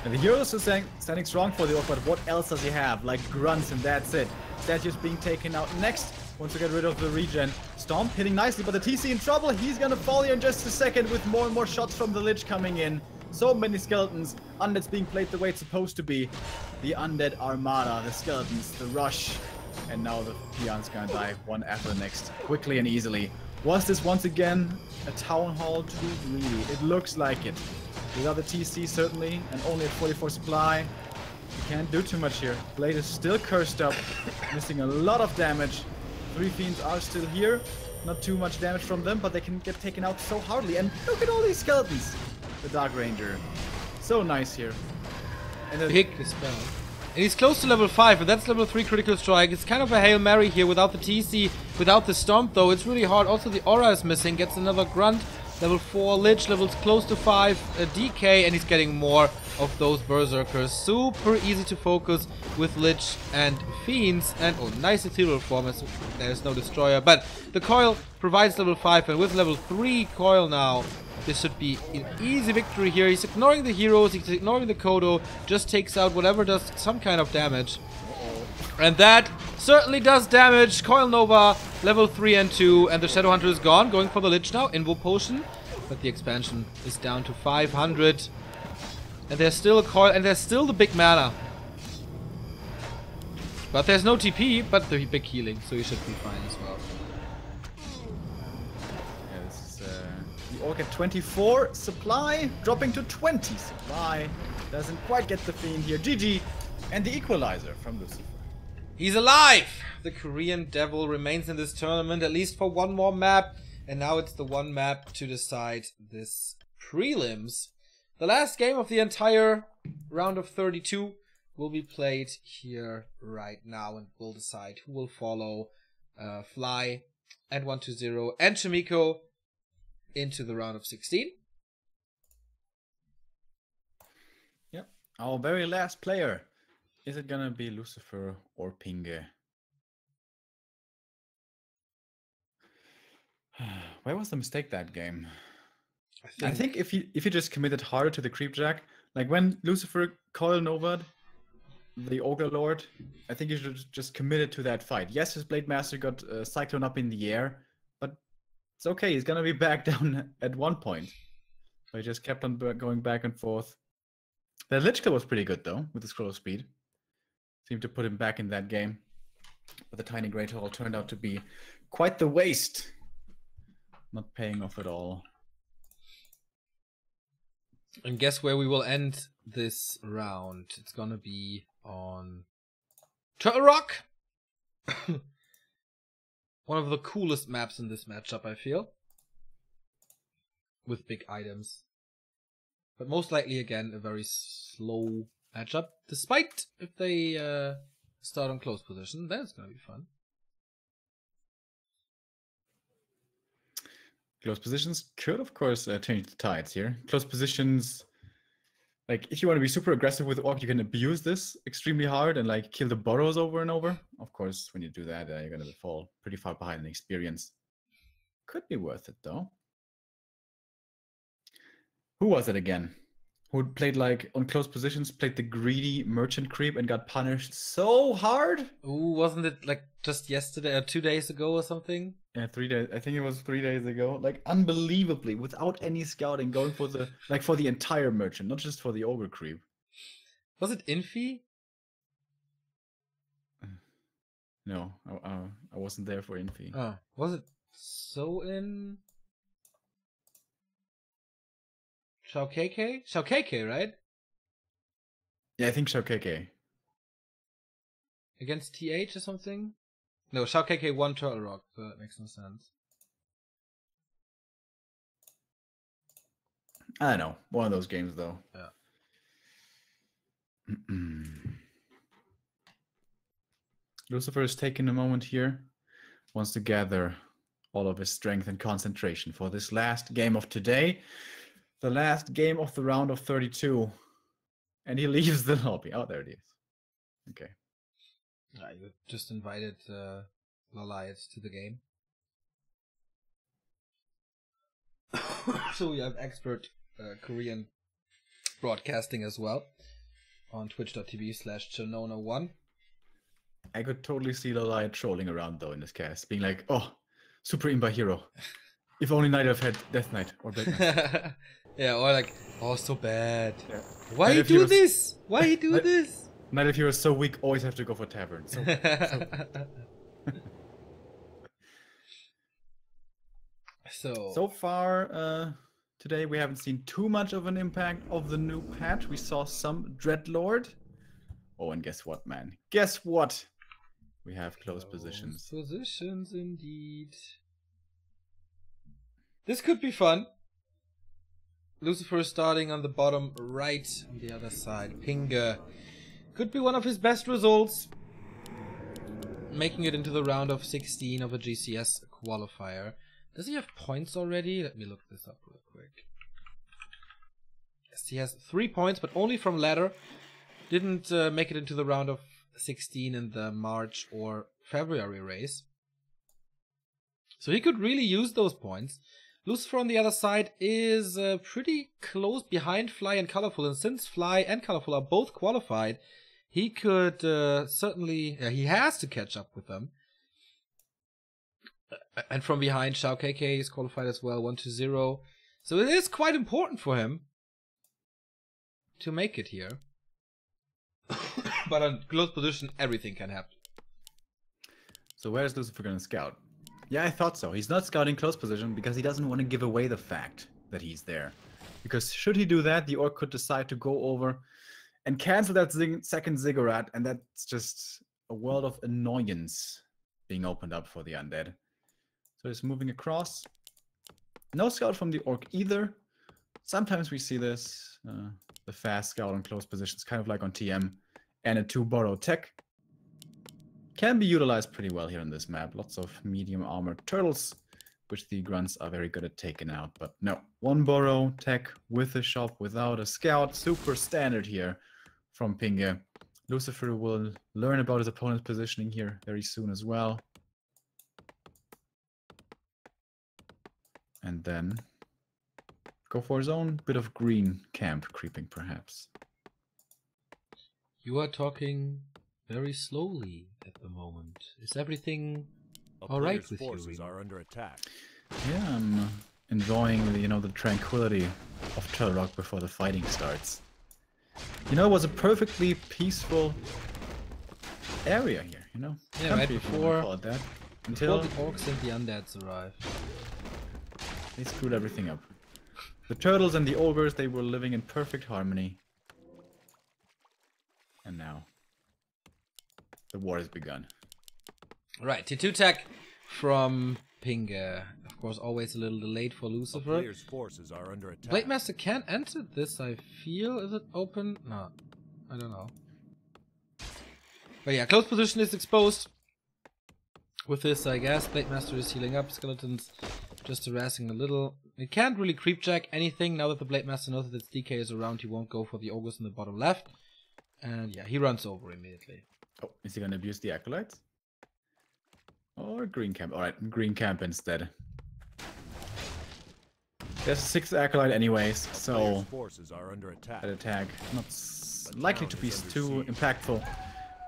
And the heroes are standing strong for the orc, but what else does he have? Like grunts, and that's it. Statues being taken out next. Wants to get rid of the regen. Stomp hitting nicely, but the TC in trouble. He's gonna fall here in just a second with more and more shots from the Lich coming in. So many skeletons. Undead's being played the way it's supposed to be. The Undead Armada, the skeletons, the rush. And now the peon's gonna die one after the next. Quickly and easily. Was this once again a Town Hall too greedy? It looks like it. Without the TC certainly, and only at 44 supply. You can't do too much here. Blade is still cursed up. Missing a lot of damage. 3 fiends are still here. Not too much damage from them, but they can get taken out so hardly. And look at all these skeletons. The Dark Ranger. So nice here. And Big spell. And he's close to level 5, and that's level 3 critical strike. It's kind of a Hail Mary here without the TC, without the Stomp though. It's really hard. Also the Aura is missing. Gets another Grunt. Level 4 Lich, levels close to 5 DK, and he's getting more of those Berserkers. Super easy to focus with Lich and Fiends. And oh, nice ethereal form as there's no Destroyer. But the Coil provides level 5, and with level 3 Coil now, this should be an easy victory here. He's ignoring the heroes, he's ignoring the Kodo, just takes out whatever does some kind of damage. And that certainly does damage. Coil Nova, level 3 and 2, and the Shadow Hunter is gone. Going for the Lich now, Invo Potion. But the expansion is down to 500. And there's still a Coil, and there's still the big mana. But there's no TP, but the big healing, so you should be fine as well. Yeah, this is the Orc at 24 supply, dropping to 20 supply. Doesn't quite get the Fiend here. GG. And the Equalizer from Lucifer. He's alive! The Korean Devil remains in this tournament, at least for one more map. And now it's the one map to decide this prelims. The last game of the entire round of 32 will be played here right now. And we'll decide who will follow Fly and 120 and Chimiko into the round of 16. Our very last player. Is it gonna be Lucifer or Pingge? Where was the mistake that game? I think if he just committed harder to the creep jack, like when Lucifer coiled Novad, the Ogre Lord, I think he should just committed to that fight. Yes, his Blade Master got Cyclone up in the air, but it's okay. He's gonna be back down at one point. But he just kept on going back and forth. The Lich Kill was pretty good though, with the scroll of speed. Seemed to put him back in that game. But the Tiny Great Hall turned out to be quite the waste. Not paying off at all. And guess where we will end this round? It's gonna be on Turtle Rock. One of the coolest maps in this matchup, I feel. With big items. But most likely, again, a very slow matchup. Despite if they start on close position, then it's gonna be fun. Close positions could, of course, change the tides here. Close positions, like if you want to be super aggressive with Orc, you can abuse this extremely hard and like kill the burrows over and over. Of course, when you do that, you're going to fall pretty far behind in experience. Could be worth it, though. Who was it again? Who played like on close positions, played the greedy merchant creep and got punished so hard? Ooh, wasn't it like just yesterday or 2 days ago or something? Yeah, 3 days. I think it was 3 days ago. Like unbelievably, without any scouting, going for the for the entire merchant, not just for the ogre creep. Was it Infi? No, I wasn't there for Infi. Oh, was it so in Shao KK? Shao KK, right? Yeah, I think Shao KK. Against TH or something? No, Shao KK won Turtle Rock, so that makes no sense. I don't know. One of those games, though. Yeah. Lucifer is taking a moment here. Wants to gather all of his strength and concentration for this last game of today. The last game of the round of 32. And he leaves the lobby. Oh, there it is. Okay. You just invited Lalias to the game. So we have expert Korean broadcasting as well on twitch.tv/Chanona1. I could totally see Lalia trolling around though in this cast, being like, oh, super imba hero. If only Night Elf had Death Knight or Black Knight. Yeah, or like, oh, so bad. Yeah. Why you do this? Why you do this? Night Elf heroes so weak, always have to go for Tavern. So far, today we haven't seen too much of an impact of the new patch. We saw some Dreadlord. Oh, and guess what, man? Guess what? We have close positions. Positions, indeed. This could be fun. Lucifer starting on the bottom right on the other side. Pingge could be one of his best results. Making it into the round of 16 of a GCS qualifier. Does he have points already? Let me look this up real quick. Yes, he has 3 points, but only from ladder. Didn't make it into the round of 16 in the March or February race. So he could really use those points. Lucifer on the other side is pretty close behind Fly and Colorful, and since Fly and Colorful are both qualified, he could certainly, he has to catch up with them. And from behind, Shao KK is qualified as well, 1-0. So it is quite important for him to make it here. But on close position, everything can happen. So where is Lucifer going to scout? Yeah, I thought so. He's not scouting close position because he doesn't want to give away the fact that he's there. Because should he do that, the Orc could decide to go over and cancel that second ziggurat, and that's just a world of annoyance being opened up for the undead. So he's moving across. No scout from the Orc either. Sometimes we see this, the fast scout on close positions, kind of like on TM, and a 2-burrow tech. Can be utilized pretty well here on this map. Lots of medium armored turtles, which the grunts are very good at taking out. But no, 1 burrow tech with a shop without a scout. Super standard here from Pingge. Lucifer will learn about his opponent's positioning here very soon as well. And then go for his own bit of green camp creeping, perhaps. You are talking very slowly at the moment. Is everything all right with you, Remo? Are under attack. Yeah, I'm enjoying the tranquility of Turtle Rock before the fighting starts. It was a perfectly peaceful area here, Yeah, right Country, if you wanna before call it that. Until Until the orcs and the undeads arrive. they screwed everything up. The turtles and the ogres, they were living in perfect harmony. And now the war has begun. Right, T2 tech from Pingge. Of course, always a little delayed for A Lucifer. player's forces are under attack. Blade Master can't enter this, I feel. Is it open? No. I don't know. But yeah, close position is exposed. With this, I guess. Blade Master is healing up. Skeletons just harassing a little. It can't really creep jack anything. Now that the Blade Master knows that its DK is around, he won't go for the ogres in the bottom left. And yeah, he runs over immediately. Oh, is he going to abuse the acolytes? Or green camp? Alright, green camp instead. There's a 6th acolyte anyways, so Player's forces are under attack. that attack not likely to be too impactful.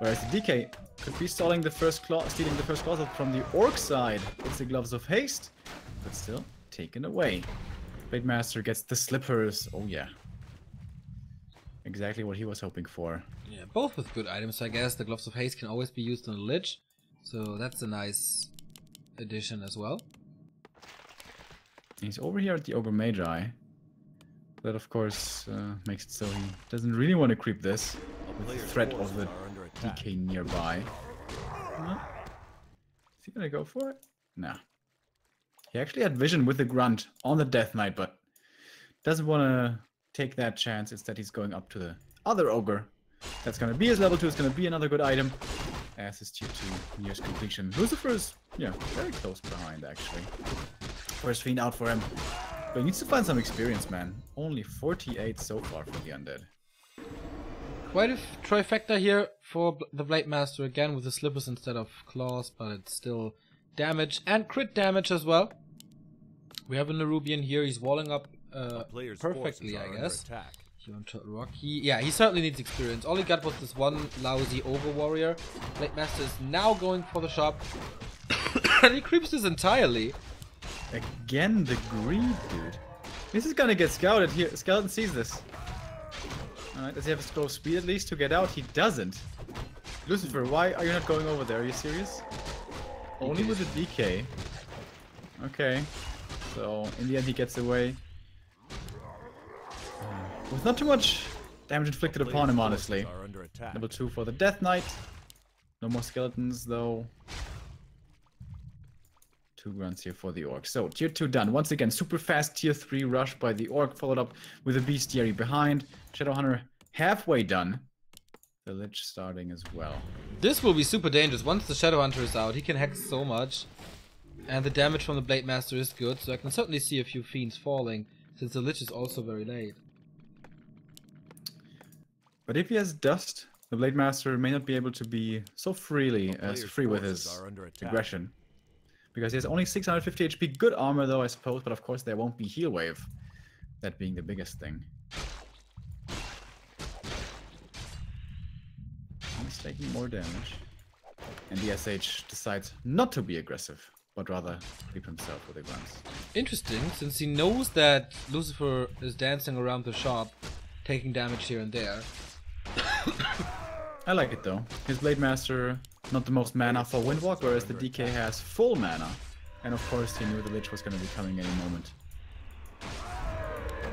Whereas the DK could be stalling the first claw, stealing the first claw from the orc side. It's the gloves of haste, but still taken away. Blade Master gets the slippers. Oh yeah. Exactly what he was hoping for. Yeah, both with good items, I guess. The Gloves of Haste can always be used on a Lich, so that's a nice addition as well. He's over here at the Ogre Magi. That, of course, makes it so he doesn't really want to creep this with the threat of the DK nearby. Is he gonna go for it? Nah. He actually had vision with the Grunt on the Death Knight, but doesn't want to take that chance. Instead, he's going up to the other Ogre. That's gonna be his level 2. It's gonna be another good item. As his tier 2 nears completion. Lucifer is, very close behind, actually. First Fiend out for him. But he needs to find some experience, man. Only 48 so far for the Undead. Quite a trifecta here for the Blade Master again with the slippers instead of claws, but it's still damage and crit damage as well. We have a Nerubian here. He's walling up perfectly, I guess. Here on Turtle Rock. He certainly needs experience. All he got was this one lousy Ogre Warrior. Blade Master is now going for the shop. And he creeps this entirely. Again, the greed, dude. This is gonna get scouted here. Skeleton sees this. Alright, does he have a slow speed at least to get out? He doesn't. Lucifer, why are you not going over there? Are you serious? Only with the DK. Okay. So, in the end, he gets away. With not too much damage inflicted upon him, honestly. Level 2 for the Death Knight. No more skeletons, though. 2 grunts here for the Orc. So, tier 2 done. Once again, super fast tier 3 rush by the Orc, followed up with a Bestiary behind. Shadowhunter halfway done. The Lich starting as well. This will be super dangerous. Once the Shadowhunter is out, he can hex so much. And the damage from the Blade Master is good, so I can certainly see a few Fiends falling, since the Lich is also very late. But if he has Dust, the Blade Master may not be able to be so free with his aggression. Because he has only 650 HP. Good armor though, I suppose, but of course there won't be heal wave. That being the biggest thing. He's taking more damage. And the SH decides not to be aggressive, but rather creep himself with the grunts. Interesting, since he knows that Lucifer is dancing around the shop, taking damage here and there. I like it though. His Blade Master, not the most mana for Windwalk, whereas the DK has full mana. And of course he knew the Lich was going to be coming any moment.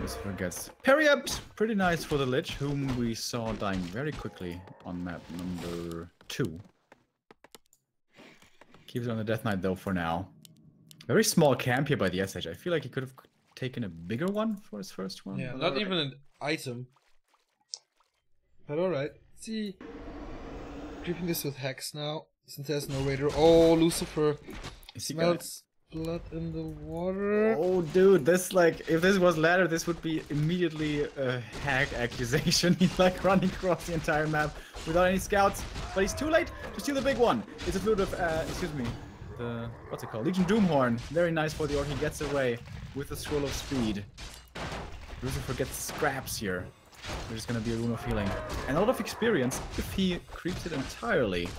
Lucifer gets parry-upped. Pretty nice for the Lich, whom we saw dying very quickly on map number 2. Keeps it on the Death Knight though for now. Very small camp here by the SH. I feel like he could have taken a bigger one for his first one. Yeah, not even an item. But alright, let's see. Creeping this with Hex now, since there's no Raider. Oh, Lucifer smells blood in the water. Oh, dude, this like, if this was ladder, this would be immediately a hack accusation. He's like running across the entire map without any scouts, but he's too late to steal the big one. It's a flute of, excuse me, the, what's it called? Legion Doomhorn. Very nice for the orc. He gets away with the scroll of speed. Lucifer gets scraps here. There's gonna be a rune of healing and a lot of experience if he creeps it entirely.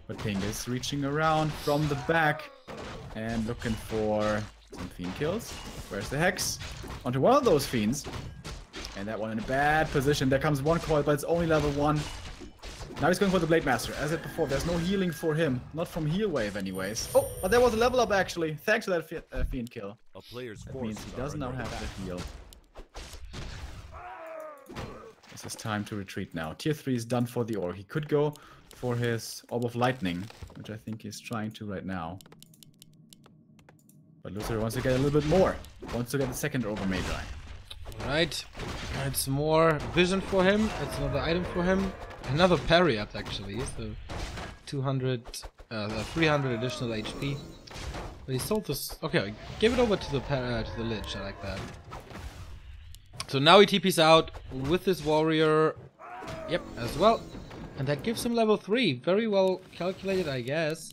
But Pingge is reaching around from the back and looking for some fiend kills. Where's the hex? Onto one of those fiends. And that one in a bad position. There comes one coil, but it's only level 1. Now he's going for the Blade Master. As I said before, there's no healing for him. Not from heal wave anyways. Oh, but there was a level up actually. Thanks to that fiend kill. A player's That means he does now have the heal. This is time to retreat now. Tier 3 is done for the orc. He could go for his Orb of Lightning, which I think he's trying to right now. But Lucifer wants to get a little bit more. Wants to get the second Orb of Magi. Alright. It's more vision for him. It's another item for him. Another parry up actually. So 300 additional HP. But he sold this. Okay, give it over to the Lich. I like that. So now he TP's out with his warrior. Yep, as well. And that gives him level 3. Very well calculated, I guess.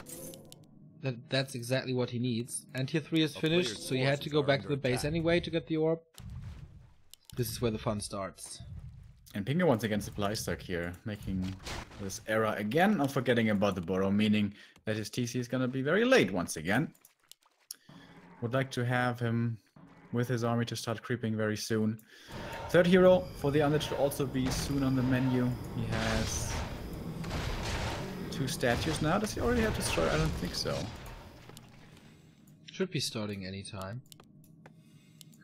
That's exactly what he needs. And tier 3 is finished, so he had to go back to the base anyway to get the orb. This is where the fun starts. And Pingge once again supply stuck here, making this error again of forgetting about the burrow, meaning that his TC is gonna be very late once again. Would like to have him with his army to start creeping very soon. Third hero for the Undead should also be soon on the menu. He has 2 statues now. Does he already have Destroyer? I don't think so. Should be starting anytime.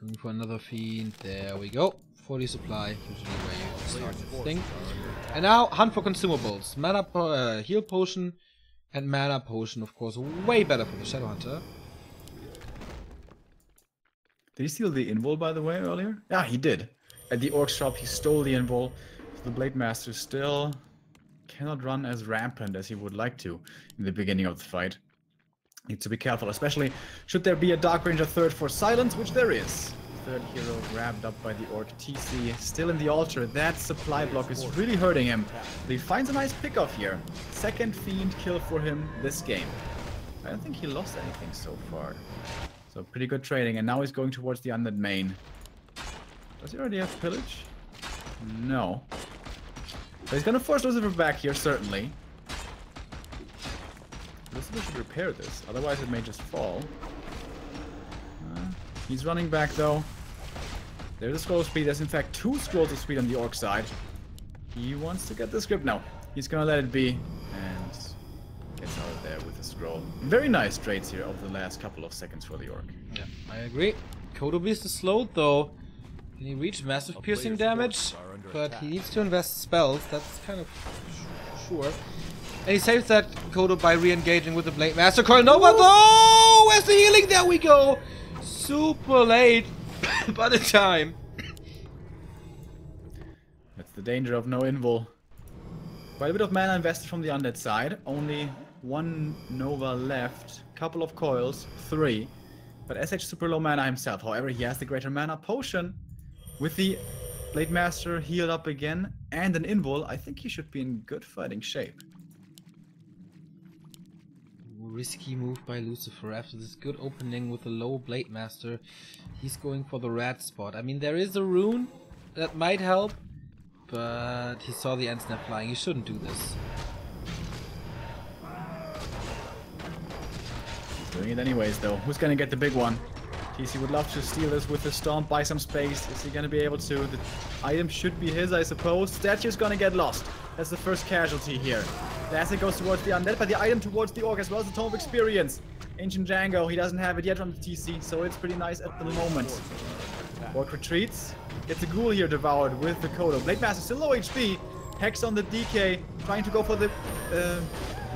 Looking for another fiend. There we go. 40 supply, usually where you start this thing. And now hunt for consumables. Mana heal potion and mana potion, of course, way better for the Shadow Hunter. Did he steal the invul, by the way, earlier? Yeah, he did. At the orc shop, he stole the invul. The Blade Master still cannot run as rampant as he would like to in the beginning of the fight. Needs to be careful, especially should there be a Dark Ranger third for silence, which there is. Third hero grabbed up by the orc. TC still in the altar. That supply block is really hurting him. But he finds a nice pickoff here. Second fiend kill for him this game. I don't think he lost anything so far. So pretty good trading, and now he's going towards the Undead main. Does he already have pillage? No. But he's gonna force Lucifer back here, certainly. Lucifer should repair this, otherwise it may just fall. He's running back though. There's a scroll of speed. There's in fact 2 scrolls of speed on the orc side. He wants to get the script now. He's gonna let it be and gets out of there with the scroll. Very nice trades here over the last couple of seconds for the orc. Yeah, I agree. Kodo Beast is slowed though. Can he reach massive piercing damage? But he needs to invest spells. That's kind of sure. And he saves that Kodo by re-engaging with the Blade Master Coil. No, but oh, where's the healing? There we go. Super late, but in time. That's the danger of no invul. Quite a bit of mana invested from the Undead side. Only 1 Nova left. Couple of coils, 3. But SH super low mana himself. However, he has the greater mana potion. With the Blade Master healed up again and an invul, I think he should be in good fighting shape. Risky move by Lucifer after this good opening with a low Blade Master. He's going for the rat spot. I mean, there is a rune that might help, but he saw the end snap flying. He shouldn't do this. He's doing it anyways though. Who's gonna get the big one? TC would love to steal this with the stomp, buy some space. Is he gonna be able to? The item should be his, I suppose. Statue's gonna get lost. That's the first casualty here. The asset goes towards the Undead, but the item towards the orc as well as the Tome of Experience. Ancient Django, he doesn't have it yet on the TC, so it's pretty nice at the moment. Orc retreats. Gets a ghoul here devoured with the Kodo. Blade Master still low HP. Hex on the DK, trying to go for the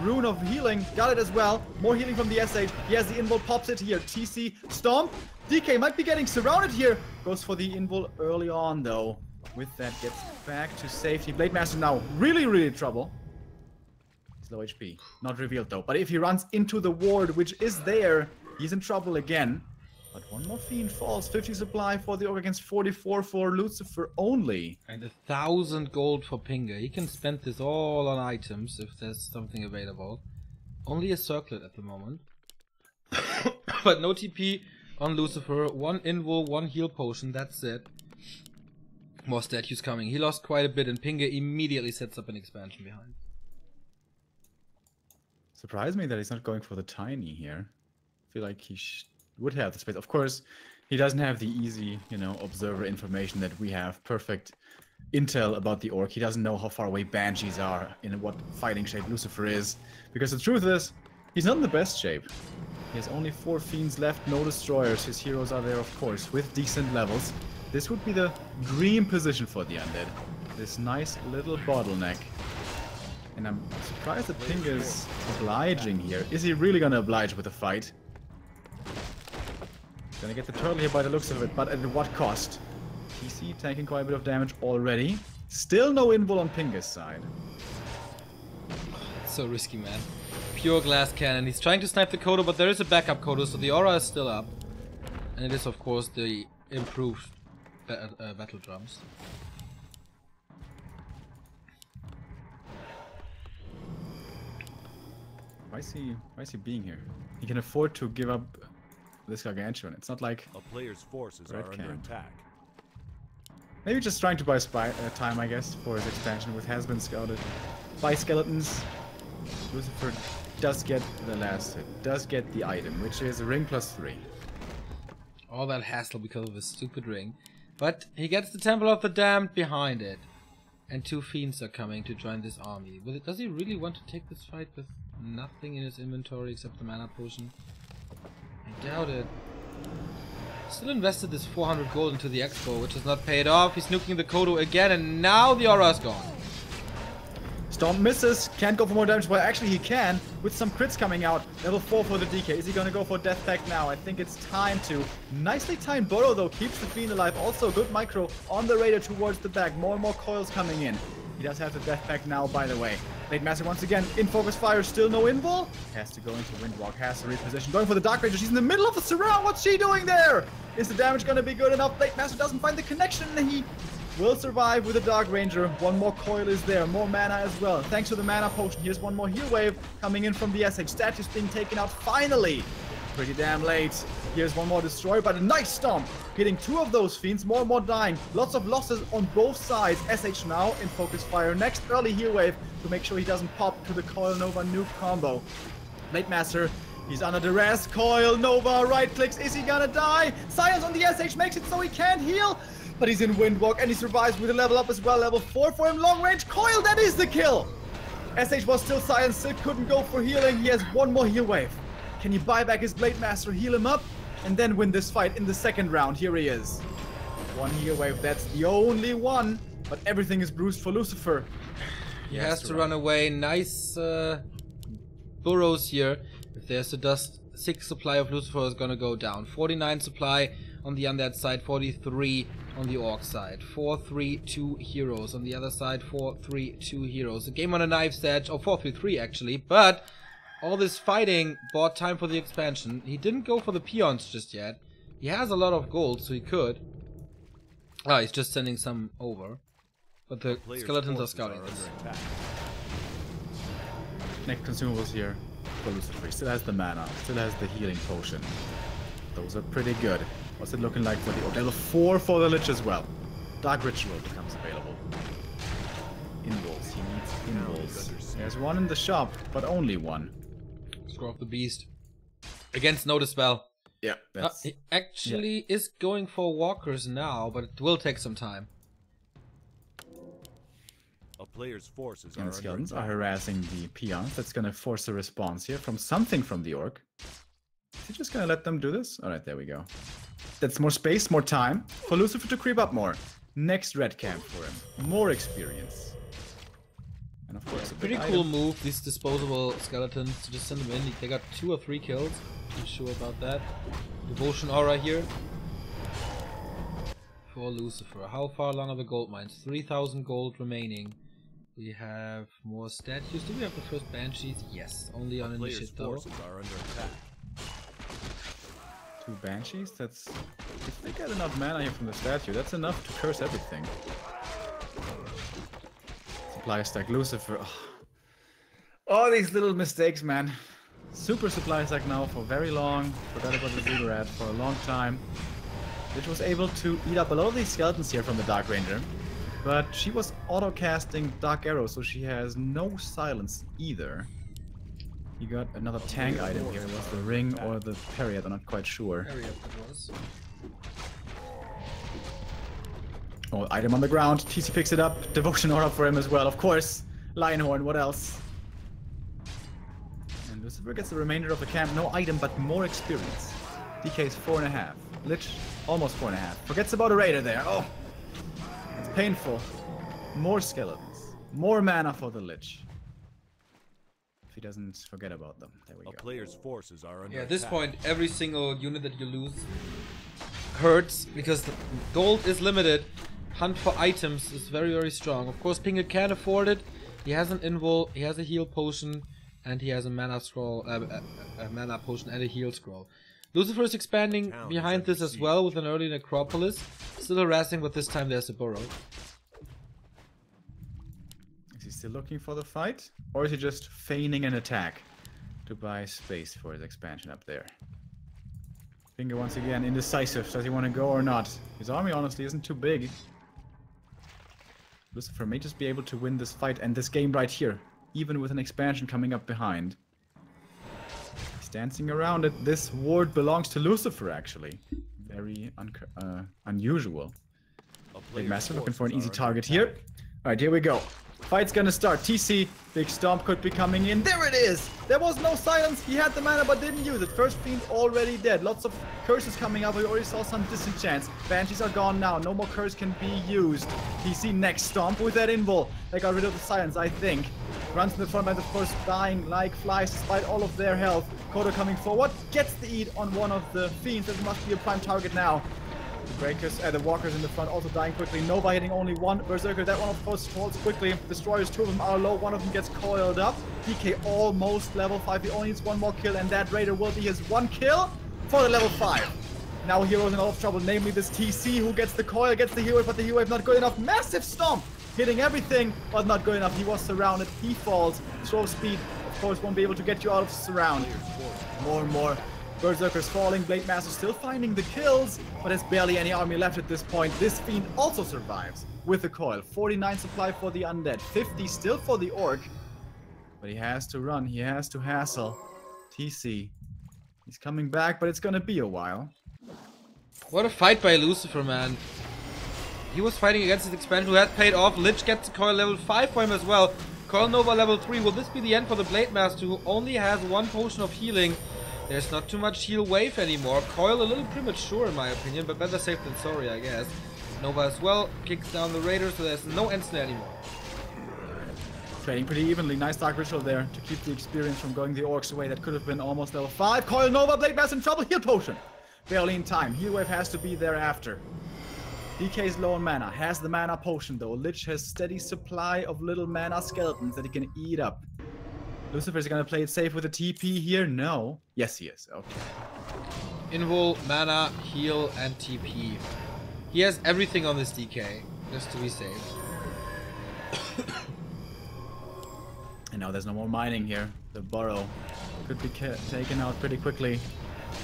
rune of healing. Got it as well. More healing from the SH. He has the invul, pops it here. TC, stomp. DK might be getting surrounded here. Goes for the invul early on though. With that, gets back to safety. Blade Master now really trouble. He's low HP. Not revealed though. But if he runs into the ward, which is there, He's in trouble again. But one more fiend falls. 50 supply for the Orc against 44 for Lucifer only. And 1,000 gold for Pingge. He can spend this all on items if there's something available. Only a circlet at the moment. But no TP on Lucifer. 1 invul, 1 heal potion. That's it. More statues coming. He lost quite a bit and Pingge immediately sets up an expansion behind. Surprised me that he's not going for the tiny here. I feel like he would have the space. Of course, he doesn't have the easy, you know, observer information that we have. Perfect intel about the Orc. He doesn't know how far away Banshees are, in what fighting shape Lucifer is. Because the truth is, he's not in the best shape. He has only 4 fiends left, no destroyers. His heroes are there, of course, with decent levels. This would be the dream position for the Undead. This nice little bottleneck. And I'm surprised that Pingge is obliging here. Is he really gonna oblige with a fight? Gonna get the turtle here by the looks of it, but at what cost? PC taking quite a bit of damage already. Still no invul on Pinge's side. So risky, man. Pure glass cannon. He's trying to snipe the Kodo, but there is a backup Kodo, so the aura is still up. And it is, of course, the improved battle drums. Why is he being here? He can afford to give up this gargantuan. It's not like A player's forces Red are under camp. attack. maybe just trying to buy time, I guess, for his expansion, which has been scouted by skeletons. Lucifer does get the last hit, does get the item, which is a ring +3. All that hassle because of his stupid ring. But he gets the Temple of the Damned behind it. And 2 fiends are coming to join this army. Does he really want to take this fight with nothing in his inventory except the mana potion? I doubt it. Still invested this 400 gold into the expo, which has not paid off. He's nuking the Kodo again, and now the aura is gone. Storm misses, can't go for more damage. Well, actually he can, with some crits coming out. Level 4 for the DK. Is he gonna go for Death Pact now? I think it's time to. Nicely timed Burrow, though, keeps the Fiend alive. Also, good micro on the radar towards the back. More and more coils coming in. He does have the Death Pact now, by the way. Blade Master once again in focus fire, still no invul. Has to go into Windwalk, has to reposition. Going for the Dark Ranger, she's in the middle of the surround. What's she doing there? Is the damage gonna be good enough? Blade Master doesn't find the connection, and he will survive with a Dark Ranger. One more coil is there, more mana as well. Thanks to the mana potion, here's one more heal wave coming in from the SH. Statues being taken out finally. Pretty damn late. Here's one more destroy, but a nice stomp. Hitting 2 of those fiends, more and more dying. Lots of losses on both sides. SH now in focus fire. Next early heal wave to make sure he doesn't pop to the Coil Nova nuke combo. Blade Master, he's under duress. Coil Nova right clicks. Is he gonna die? Silence on the SH makes it so he can't heal. But he's in Windwalk and he survives with a level up as well. Level 4 for him. Long range coil. That is the kill. SH was still silenced. Still couldn't go for healing. He has one more heal wave. Can he buy back his Blade Master, heal him up, and then win this fight in the second round? Here he is. One heal wave. That's the only one. But everything is bruised for Lucifer. He has to run away. Nice burrows here. If there's a dust, 6 supply of Lucifer is gonna go down. 49 supply on the undead side, 43 on the orc side. 4, 3, 2 heroes. On the other side, 4, 3, 2 heroes. A game on a knife's edge. Oh, 4, 3, 3 actually. But all this fighting bought time for the expansion. He didn't go for the peons just yet. He has a lot of gold, so he could. Ah, he's just sending some over. But the skeletons are scouting this. Next consumables here for Lucifer. Still has the mana, still has the healing potion. Those are pretty good. What's it looking like for the orc? Level 4 for the Lich as well. Dark Ritual becomes available. Involves, he needs involves. There's one in the shop, but only one. Scroll of the Beast. Against no dispel. Yeah, that's... He actually is going for walkers now, but it will take some time. A player's forces And are skeletons under are attack. harassing the peons. That's gonna force a response here from something from the orc. Is he just gonna let them do this? Alright, there we go. That's more space, more time for Lucifer to creep up more. Next red camp for him. More experience. And of course, a Pretty big cool item. move, these disposable skeletons. Just send them in. They got 2 or 3 kills. I'm sure about that. Devotion aura here. For Lucifer. How far along are the gold mines? 3,000 gold remaining. We have more statues. Do we have the first banshees? Yes. Only on A player's initiate though. forces are under attack. 2 Banshees, that's... If they get enough mana here from the statue, that's enough to curse everything. Supply stack Lucifer. Oh, these little mistakes, man. Super supply stack now for very long. Forgot about the Ziggurat for a long time. Which was able to eat up a lot of these skeletons here from the Dark Ranger. But she was auto-casting Dark Arrow, so she has no silence either. You got another tank item here. Was the ring or the Period? I'm not quite sure. Period it was. Oh, item on the ground. TC picks it up. Devotion Aura for him as well, of course. Lionhorn, what else? And Lucifer gets the remainder of the camp. No item, but more experience. DK is 4.5. Lich, almost 4.5. Forgets about a Raider there. Oh, it's painful. More skeletons. More mana for the Lich. If he doesn't forget about them. There we go. A player's forces are under Yeah, at this attack. point, every single unit that you lose hurts because the gold is limited. Hunt for items is very, very strong. Of course, Pingge can't afford it. He has an invul, he has a heal potion, and he has a mana scroll, a mana potion and a heal scroll. Lucifer is expanding behind this as well with an early necropolis. Still harassing, but this time there's a burrow. Is he still looking for the fight? Or is he just feigning an attack to buy space for his expansion up there? Pingge once again indecisive. Does he want to go or not? His army honestly isn't too big. Lucifer may just be able to win this fight and this game right here, even with an expansion coming up behind. He's dancing around it. This ward belongs to Lucifer, actually. Very unusual. Big Master looking for an easy target here. Alright, here we go. Fight's gonna start. TC, big stomp could be coming in. There it is! There was no silence. He had the mana but didn't use it. First fiend already dead. Lots of curses coming up. We already saw some disenchants. Banshees are gone now. No more curse can be used. TC next stomp with that invul. They got rid of the silence, I think. Runs in the front line, of course, dying like flies despite all of their health. Kodo coming forward. Gets the eat on one of the fiends. That must be a prime target now. The breakers, the walkers in the front also dying quickly. Nova hitting only one berserker. That one of course falls quickly. Destroyers, 2 of them are low. One of them gets coiled up. DK almost level 5. He only needs one more kill, and that Raider will be his 1 kill for the level 5. Now Hero's in a lot of trouble, namely this TC who gets the coil, gets the hero wave, but the hero wave not good enough. Massive stomp! Hitting everything, but not good enough. He was surrounded. He falls. Throw speed, of course, won't be able to get you out of surround. More and more. Berserkers falling, Blade Master still finding the kills, but there's barely any army left at this point. This fiend also survives with the coil. 49 supply for the undead, 50 still for the orc. But he has to run, he has to hassle. TC. He's coming back, but it's gonna be a while. What a fight by Lucifer, man. He was fighting against his expansion who had paid off. Lich gets the coil level 5 for him as well. Coil Nova level 3. Will this be the end for the Blade Master who only has 1 potion of healing? There's not too much heal wave anymore. Coil a little premature in my opinion, but better safe than sorry, I guess. Nova as well kicks down the Raider, so there's no end snare anymore. Trading pretty evenly. Nice Dark Ritual there to keep the experience from going the orcs away. That could have been almost level 5. Coil Nova, Blade Master in trouble. Heal potion. Barely in time. Heal wave has to be there after. DK's low on mana. Has the mana potion though. Lich has steady supply of little mana skeletons that he can eat up. Lucifer's gonna play it safe with a TP here? No. Yes, he is. Okay. Invul, mana, heal, and TP. He has everything on this DK, just to be safe. And now there's no more mining here. The burrow could be taken out pretty quickly.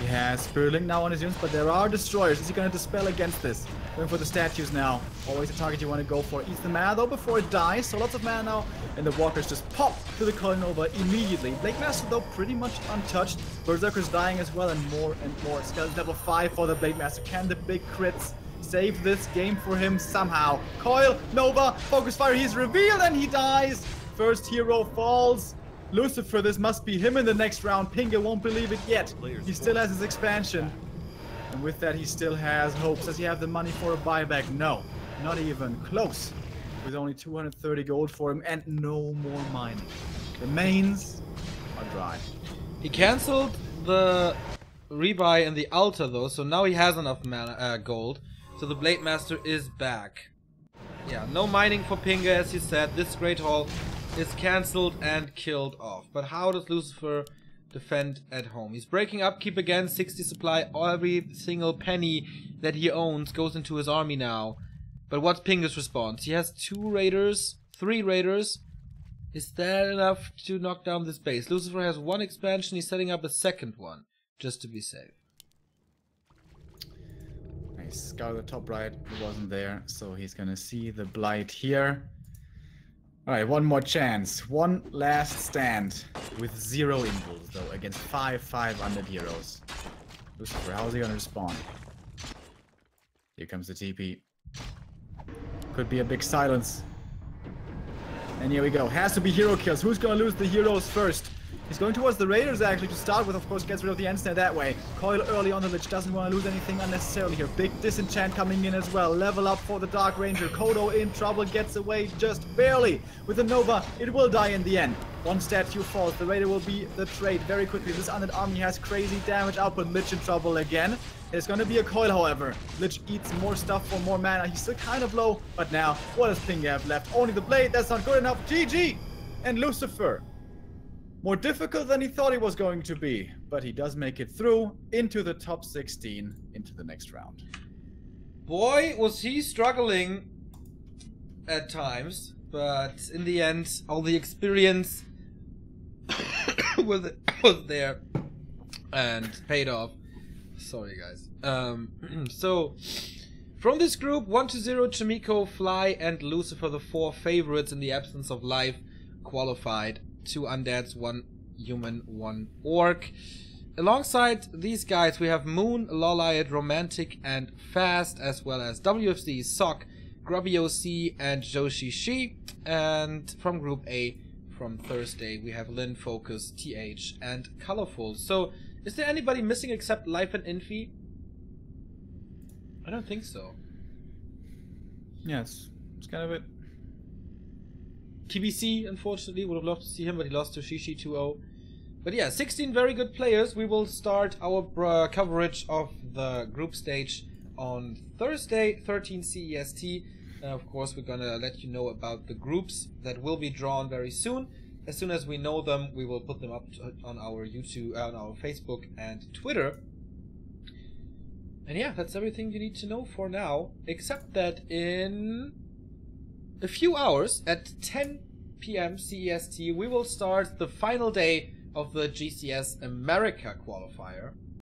He has Spirit Link now on his units, but there are destroyers. Is he gonna dispel against this? Going for the statues now. Always a target you want to go for. Eats the mana though before it dies, so lots of mana now. And the walkers just pop to the Coil Nova immediately. Blade Master though pretty much untouched. Berserkers dying as well, and more. Skeleton level 5 for the Blade Master. Can the big crits save this game for him somehow? Coil Nova, focus fire. He's revealed and he dies. First hero falls. Lucifer, this must be him in the next round. Pingge won't believe it yet. He still has his expansion. And with that, he still has hopes. Does he have the money for a buyback? No, not even close. With only 230 gold for him and no more mining. The mains are dry. He cancelled the rebuy in the altar though, so now he has enough mana, gold. So the Blade Master is back. Yeah, no mining for Pingge, as you said. This Great Hall is cancelled and killed off. But how does Lucifer defend at home. He's breaking upkeep again, 60 supply. Every single penny that he owns goes into his army now. But what's Pinge's response? He has 2 raiders, 3 raiders. Is that enough to knock down this base? Lucifer has 1 expansion. He's setting up a second one, just to be safe. Nice. Scout the top right. He wasn't there, so he's gonna see the blight here. Alright, one more chance. One last stand. With 0 impulse, though, against 5 500 heroes. Lucifer, how's he gonna respond? Here comes the TP. Could be a big silence. And here we go. Has to be hero kills. Who's gonna lose the heroes first? He's going towards the raiders actually to start with. Of course, gets rid of the end snare that way. Coil early on the Lich. Doesn't want to lose anything unnecessarily here. Big disenchant coming in as well. Level up for the Dark Ranger. Kodo in trouble. Gets away just barely. With the Nova, it will die in the end. 1 statue falls. The raider will be the trade very quickly. This undead army has crazy damage output. Lich in trouble again. There's gonna be a coil, however. Lich eats more stuff for more mana. He's still kind of low, but now, what does Pingge have left? Only the blade. That's not good enough. GG! And Lucifer. More difficult than he thought it was going to be, but he does make it through into the top 16 into the next round. Boy, was he struggling at times, but in the end, all the experience was there and paid off. Sorry, guys. So, from this group, 1-0, Chimiko, Fly, and Lucifer, the 4 favorites in the absence of life, qualified. 2 undeads, 1 human, 1 orc. Alongside these guys, we have Moon, Lolliot, Romantic, and Fast, as well as WFC, Sock, Grubby OC, and Joshi Shi. And from Group A, from Thursday, we have Lin, Focus, TH, and Colorful. So, is there anybody missing except Life and Infi? I don't think so. Yes, it's kind of it. TBC, unfortunately, would have loved to see him, but he lost to Shishi 2-0. But yeah, 16 very good players. We will start our coverage of the group stage on Thursday, 13 CEST. Of course, we're gonna let you know about the groups that will be drawn very soon. As soon as we know them, we will put them up on our YouTube, on our Facebook and Twitter. And yeah, that's everything you need to know for now, except that in a few hours at 10 PM CEST, we will start the final day of the GCS America qualifier.